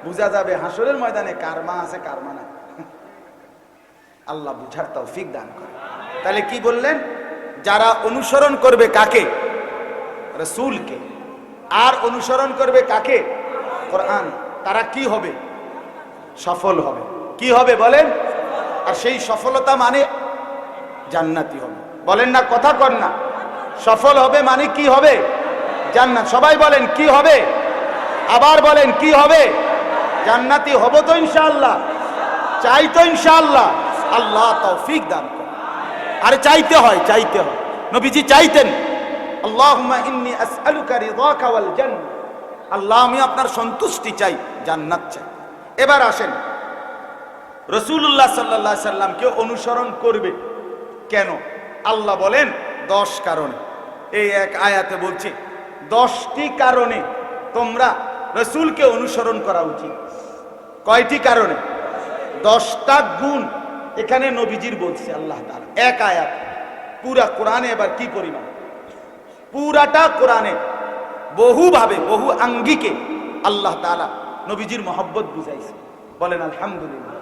বুঝা যাবে হাসরের ময়দানে কার মা আছে কার মা নাই। আল্লাহ বুঝার তৌফিক দান করে। তাহলে কি বললেন? যারা অনুসরণ করবে কাকে? রাসূলকে। আর অনুসরণ করবে কাকে? কোরআন। তারা কি হবে? সফল হবে। কি হবে বলেন? আর সেই সফলতা মানে জান্নাতি হবে। বলেন না, কথা কর না। সফল হবে মানে কি হবে? জান্নাত। সবাই বলেন কি হবে? আবার বলেন কি হবে? জান্নাতি হব তো ইনশাআল্লাহ। চাই তো ইনশাআল্লাহ। আল্লাহ তৌফিক দান করে। আরে চাইতে হয়, চাইতে হয়। নবীজি চাইতেন, আল্লাহুম্মা ইন্নী আসআলুকা রিদাকা ওয়াল জান্নাহ, আল্লাহ আমি আপনার সন্তুষ্টি চাই, জান্নাত চাই। এবার আসেন, রাসূলুল্লাহ সাল্লাল্লাহু আলাইহি সাল্লামকে অনুসরণ করবে কেন? আল্লাহ বলেন 10 কারণে। এই এক আয়াতে বলছি 10টি কারণে তোমরা রাসূলকে অনুসরণ করা উচিত। কয়টি কারণে? 10টা গুণ এখানে নবীজির বলছে আল্লাহ তাআলা এক আয়াত। পুরা কোরআনে এবার কি পরিমাণ? পুরাটা কোরআনে বহুভাবে, বহু আঙ্গিকে আল্লাহ তাআলা নবীজির মহব্বত বুঝাইছে। বলেন আলহামদুলিল্লাহ।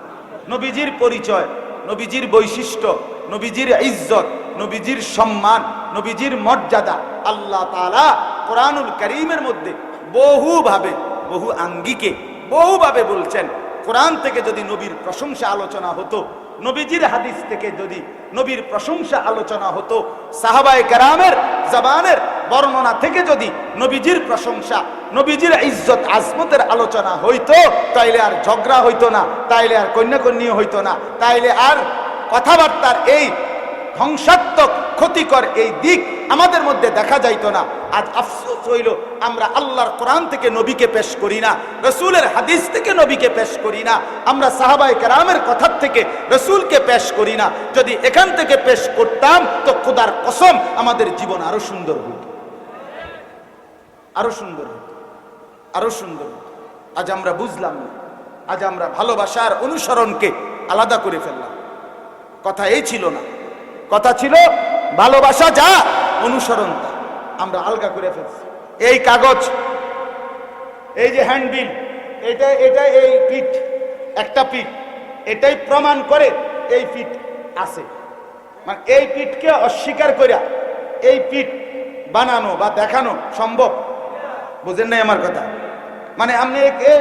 নবীজির পরিচয়, নবীজির বৈশিষ্ট্য, নবীজির ইজ্জত, নবীজির সম্মান, নবীজির মর্যাদা আল্লাহ তাআলা কোরআনুল কারীমের মধ্যে বহুভাবে, বহু আঙ্গিকে বহুভাবে বলছেন। কোরআন থেকে যদি নবীর প্রশংসা আলোচনা হতো, নবীজির হাদিস থেকে যদি নবীর প্রশংসা আলোচনা হতো, সাহাবায়ে কেরামের জবানের বর্ণনা থেকে যদি নবীজির প্রশংসা, নবীজির ইজ্জত আজমতের আলোচনা হইতো, তাইলে আর ঝগড়া হইতো না, তাইলে আর কন্যাকন্যা হইতো না, তাইলে আর কথাবার্তার এই ধ্বংসাত্মক, ক্ষতিকর এই দিক আমাদের মধ্যে দেখা যাইতো না। আজ আফসোস হইল আমরা আল্লাহর কোরআন থেকে নবীকে পেশ করি না, রাসূলের হাদিস থেকে নবীকে পেশ করি না, আমরা সাহাবায়ে কেরামের কথা থেকে রাসূলকে পেশ করি না। যদি এখান থেকে পেশ করতাম তো খোদার কসম আমাদের জীবন আরো সুন্দর হতো, আরো সুন্দর হতো, আরো সুন্দর হতো। আজ আমরা বুঝলাম না, আজ আমরা ভালোবাসার অনুসরণকে আলাদা করে ফেললাম। কথা এই ছিল না, কথা ছিল ভালোবাসা যা, অনুসরণ তা। আমরা আলগা করে ফেলছি। এই কাগজ, এই যে হ্যান্ডবিল, এটা এটা এই পিঠ, একটা পিঠ, এটাই প্রমাণ করে এই পিঠ আছে। মানে এই পিঠকে অস্বীকার করে এই পিঠ বানানো বা দেখানো সম্ভব? বুঝেন নাই আমার কথা? মানে আপনি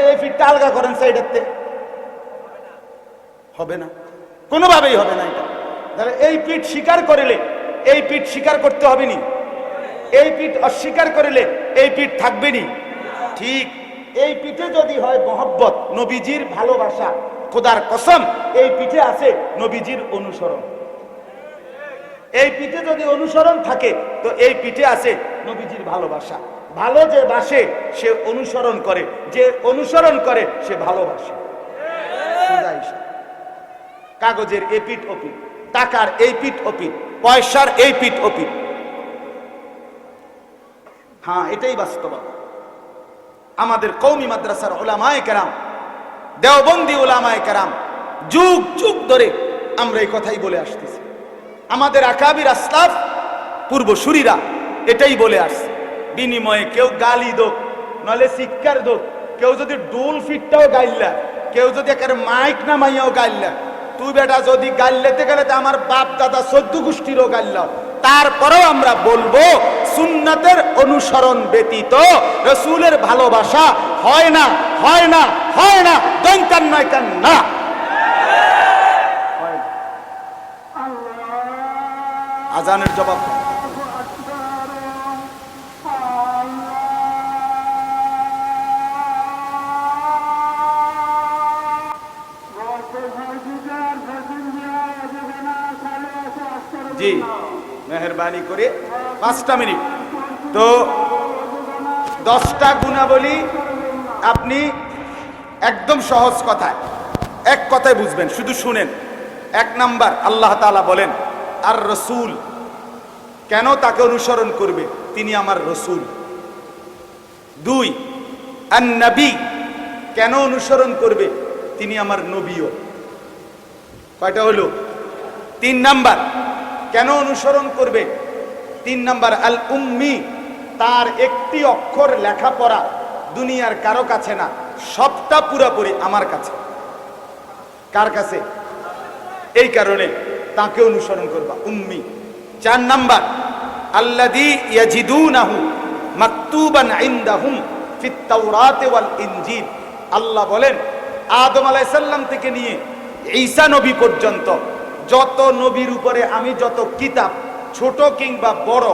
এই পিঠটা আলগা করেন সাইডেতে, হবে না, কোনোভাবেই হবে না। এটা তাহলে এই পিঠ স্বীকার করিলে এই পিঠ স্বীকার করতে হবে নি? এই পিঠ অস্বীকার করলে এই পিঠ থাকবে নি? ঠিক এই পিঠে যদি হয় মহব্বত, নবীজির ভালোবাসা, খোদার কসম এই পিঠে আছে নবীজির অনুসরণ। এই পিঠে যদি অনুসরণ থাকে তো এই পিঠে আছে নবীজির ভালোবাসা। ভালো যে বাসে সে অনুসরণ করে, যে অনুসরণ করে সে ভালোবাসে। কাগজের এই পিঠ ও পিঠ, টাকার এই পিঠ ও পিঠ, পয়সার এই পিঠ ও পিঠ। হ্যাঁ, এটাই বাস্তবতা। আমাদের কওমি মাদ্রাসার উলামায়ে কেরাম, দেওবন্দি উলামায়ে কেরাম যুগ যুগ ধরে আমরা এই কথাই বলে আসতেছি। আমাদের আকাবির আসলাফ পূর্বসূরীরা এটাই বলে আসছে। বিনিময়ে কেউ গালি দোক, নলে শিক্ষার দোক, কেউ যদি ডুল ফিটটাও গাইলা, কেউ যদি একেবারে মাইক না মাইয়াও গাইলা, তুই বেটা যদি গাইলেতে গেলে তো আমার বাপ দাদা 14 গোষ্ঠীরও গাইলাও, তারপরেও আমরা বলবো সুন্নাতের অনুসরণ ব্যতীত রাসূলের ভালোবাসা হয় না, হয় না, হয় না, দৈনকান নয় কান না। আজানের জবাব জি, মেহরবানি করে 5টা মিনিট। তো 10টা গুণাবলী আপনি একদম সহজ কথায়, এক কথায় বুঝবেন, শুধু শুনেন। 1 নাম্বার, আল্লাহ তাআলা বলেন আর রসুল, কেন তাকে অনুসরণ করবে? তিনি আমার রসুল। 2, আন নবী, কেন অনুসরণ করবে? তিনি আমার নবীও। কয়টা হলো? 3 নাম্বার, কেন অনুসরণ করবে? 3 নাম্বার, আল উম্মি, তার একটি অক্ষর লেখাপড়া দুনিয়ার কারো কাছে না, সবটা পুরাপুরি আমার কাছে। কার কাছে? এই কারণে তাকে অনুসরণ করবা, উম্মি। 4 নাম্বার, আল্লাযী ইয়াজিদুনাহু মাকতুবান ইনদাহুম ফিত তাওরাত ওয়াল ইনজিল। আল্লাহ বলেন আদম আলাইহিস সালাম থেকে নিয়ে ঈসা নবী পর্যন্ত যত নবীর উপরে আমি যত কিতাব ছোট কিংবা বড়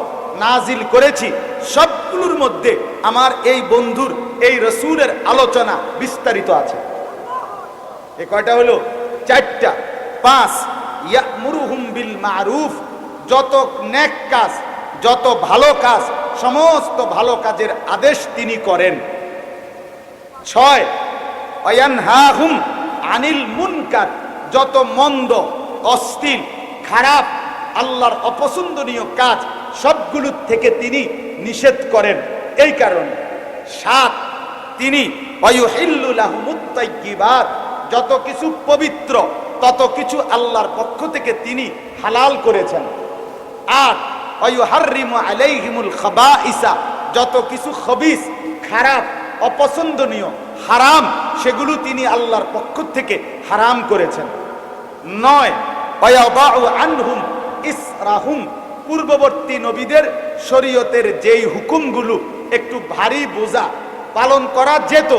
নাজিল করেছি, সবগুলোর মধ্যে আমার এই বন্ধুর, এই রাসূলের আলোচনা বিস্তারিত আছে। এ কয়টা হলো? 4টা। 5, ইয়ামুরুহুম বিল মারুফ, যত নেক কাজ, যত ভালো কাজ, সমস্ত ভালো কাজের আদেশ তিনি করেন। 6, ওয়ায়ানহাহুম আনিল মুনকার, যত মন্দ, অশ্লীল, খারাপ, আল্লাহর অপছন্দনীয় কাজ সবগুলোর থেকে তিনি নিষেধ করেন। এই কারণে। 7, তিনি ওয়ায়ুহিল্লু লাহুমুত তাইয়্যিবাত, যত কিছু পবিত্র তত কিছু আল্লাহর পক্ষ থেকে তিনি হালাল করেছেন। 8, ওয়ায়ুহাররিমু আলাইহিমুল খাবাইসা, যত কিছু খবিস, খারাপ, অপছন্দনীয়, হারাম, সেগুলো তিনি আল্লাহর পক্ষ থেকে হারাম করেছেন। 9, ওয়ায়াদাউ আনহুম ইসরাহুম, পূর্ববর্তী নবীদের শরীয়তের যেই হুকুমগুলো একটু ভারী বোঝা, পালন করা যেত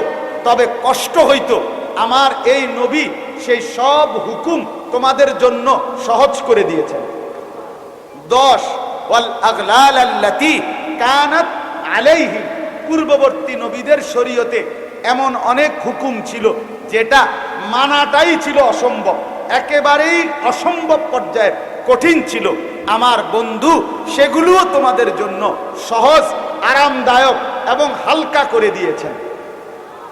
তবে কষ্ট হইতো, আমার এই নবী সেই সব হুকুম তোমাদের জন্য সহজ করে দিয়েছেন। 10, ওয়াল আগলাল আল্লাতী কানাত আলাইহিম, পূর্ববর্তী নবীদের শরীয়তে এমন অনেক হুকুম ছিল যেটা মানাটাই ছিল অসম্ভব, একেবারেই অসম্ভব পর্যায়ে কঠিন ছিল, আমার বন্ধু সেগুলোও তোমাদের জন্য সহজ, আরামদায়ক এবং হালকা করে দিয়েছেন।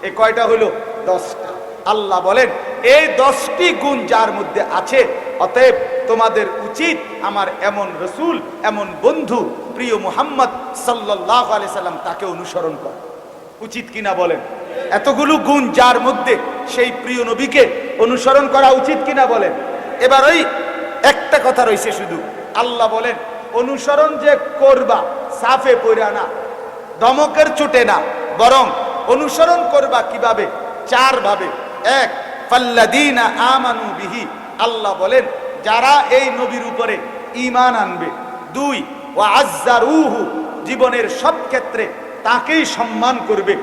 এই কয়টা হলো? 10টা। আল্লাহ বলেন এই 10টি গুণ যার মধ্যে আছে, অতএব তোমাদের উচিত আমার এমন রসুল, এমন বন্ধু প্রিয় মুহাম্মদ সাল্লাল্লাহু আলাইহি সাল্লাম, তাকে অনুসরণ করা উচিত কিনা বলেন? এতগুলো গুণ যার মধ্যে, সেই প্রিয় নবীকে অনুসরণ করা উচিত কিনা বলেন? এবার ওই একটা কথা রয়েছে শুধু, আল্লাহ বলেন অনুসরণ যে করবা সাফে পড়া না, ধমকের চোটে না, বরং অনুসরণ করবা কিভাবে? 4 ভাবে। 1, ফাল্লাযীনা আমানু বিহি, আল্লাহ বলেন যারা এই নবীর উপরে ঈমান আনবে। 2, ওয়াআজ্জারুহু, জীবনের সব ক্ষেত্রে তাকেই সম্মান করবে।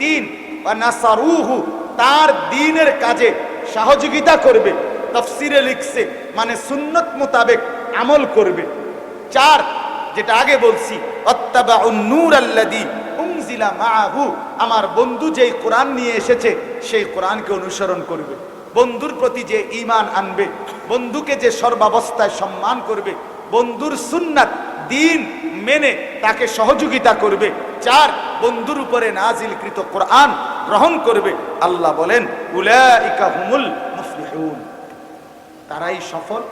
3, ওয়ানাসারুহু, তার দ্বীনের কাজে সহযোগিতা করবে। তাফসিরে লিখছে মানে সুন্নত মোতাবেক আমল করবে। চার, যেটা আগে বলছি, অত্তাবাউন নূর আল্লাযী উনজিলা মাআহু, আমার বন্ধু যেই কোরআন নিয়ে এসেছে সেই কোরআনকে অনুসরণ করবে। বন্ধুর প্রতি যে ঈমান আনবে, বন্ধুকে যে সর্বাবস্থায় সম্মান করবে, বন্ধুর সুন্নাত দ্বীন মেনে তাকে সহযোগিতা করবে। চার, বন্ধুর উপরে নাজিলকৃত কোরআন গ্রহণ করবে। আল্লাহ বলেন উলাইকা হুমুল মুফলিহুন, তারাই সফল,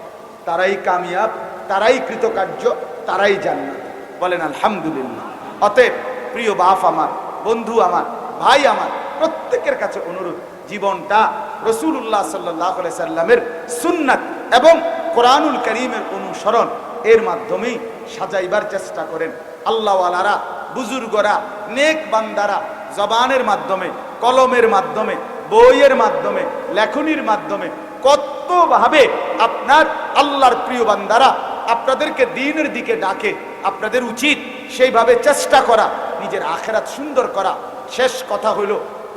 তারাই কামিয়াব, তারাই কৃতকার্য, তারাই জান্নাত। বলেন আলহামদুলিল্লাহ। অতএব প্রিয় বাপ আমার, বন্ধু আমার, ভাই আমার, প্রত্যেকের কাছে অনুরোধ, জীবনটা রাসূলুল্লাহ সাল্লাল্লাহু আলাইহি সাল্লামের সুন্নাত এবং কোরআনুল কারীমের অনুসরণ এর মাধ্যমেই সাজাইবার চেষ্টা করেন। আল্লাহওয়ালারা, বুজুর্গরা, নেক বান্দারা জবানের মাধ্যমে, কলমের মাধ্যমে, বইয়ের মাধ্যমে, লেখনির মাধ্যমে কতভাবে আপনার আল্লাহর প্রিয় বান্দারা আপনাদেরকে দ্বীনের দিকে ডাকে। আপনাদের উচিত সেইভাবে চেষ্টা করা, নিজের আখিরাত সুন্দর করা। শেষ কথা হইল,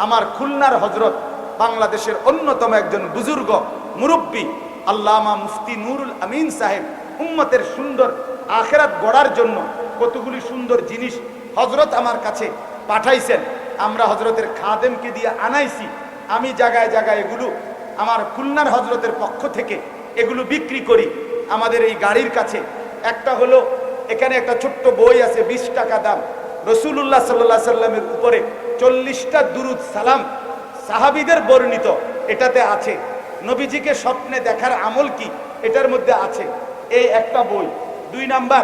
আমার খুলনার হযরত, বাংলাদেশের অন্যতম একজন বুজুর্গ মুরব্বী আল্লামা মুফতি নুরুল আমিন সাহেব উম্মতের সুন্দর আখিরাত গড়ার জন্য কতগুলি সুন্দর জিনিস হযরত আমার কাছে পাঠাইছেন। আমরা হযরতের খাদেমকে দিয়ে আনাইছি। আমি জায়গায় জায়গায় এগুলো আমার খুলনার হযরতের পক্ষ থেকে এগুলো বিক্রি করি আমাদের এই গাড়ির কাছে। একটা হলো, এখানে একটা ছোট্ট বই আছে, 20 টাকা দাম, রাসূলুল্লাহ সাল্লাল্লাহু আলাইহি সাল্লামের উপরে 40টা দুরুদ সালাম সাহাবীদের বর্ণিত, এটাতে আছে। নবীজিকে স্বপ্নে দেখার আমল কি, এটার মধ্যে আছে। এই একটা বই। 2 নাম্বার,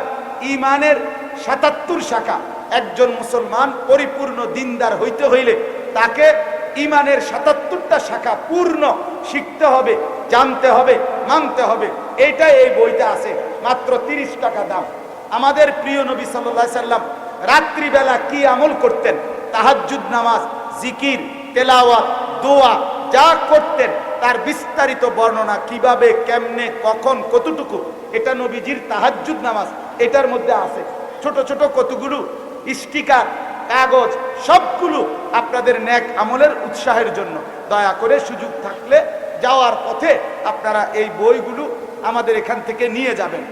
ঈমানের 77 শাখা। একজন মুসলমান পরিপূর্ণ দিনদার হইতে হইলে তাকে ঈমানের 77টা শাখা পূর্ণ শিখতে হবে, জানতে হবে, মানতে হবে। এইটাই এই বইটা আছে, মাত্র 30 টাকা দাম। আমাদের প্রিয় নবী সাল্লাল্লাহু আলাইহি সাল্লাম রাত্রিবেলা কি আমল করতেন, তাহাজ্জুদ নামাজ, জিকির, তেলাওয়াত, দোয়া যা করতেন তার বিস্তারিত বর্ণনা, কিভাবে, কেমনে, কখন, কতটুকু, এটা নবীজির তাহাজ্জুদ নামাজ এটার মধ্যে আছে। ছোট ছোট কতগুলো স্টিকার, কাগজ, সবগুলো আপনাদের নেক আমলের উৎসাহের জন্য। দয়া করে সুযোগ থাকলে যাওয়ার পথে আপনারা এই বইগুলো আমাদের এখান থেকে নিয়ে যাবেন।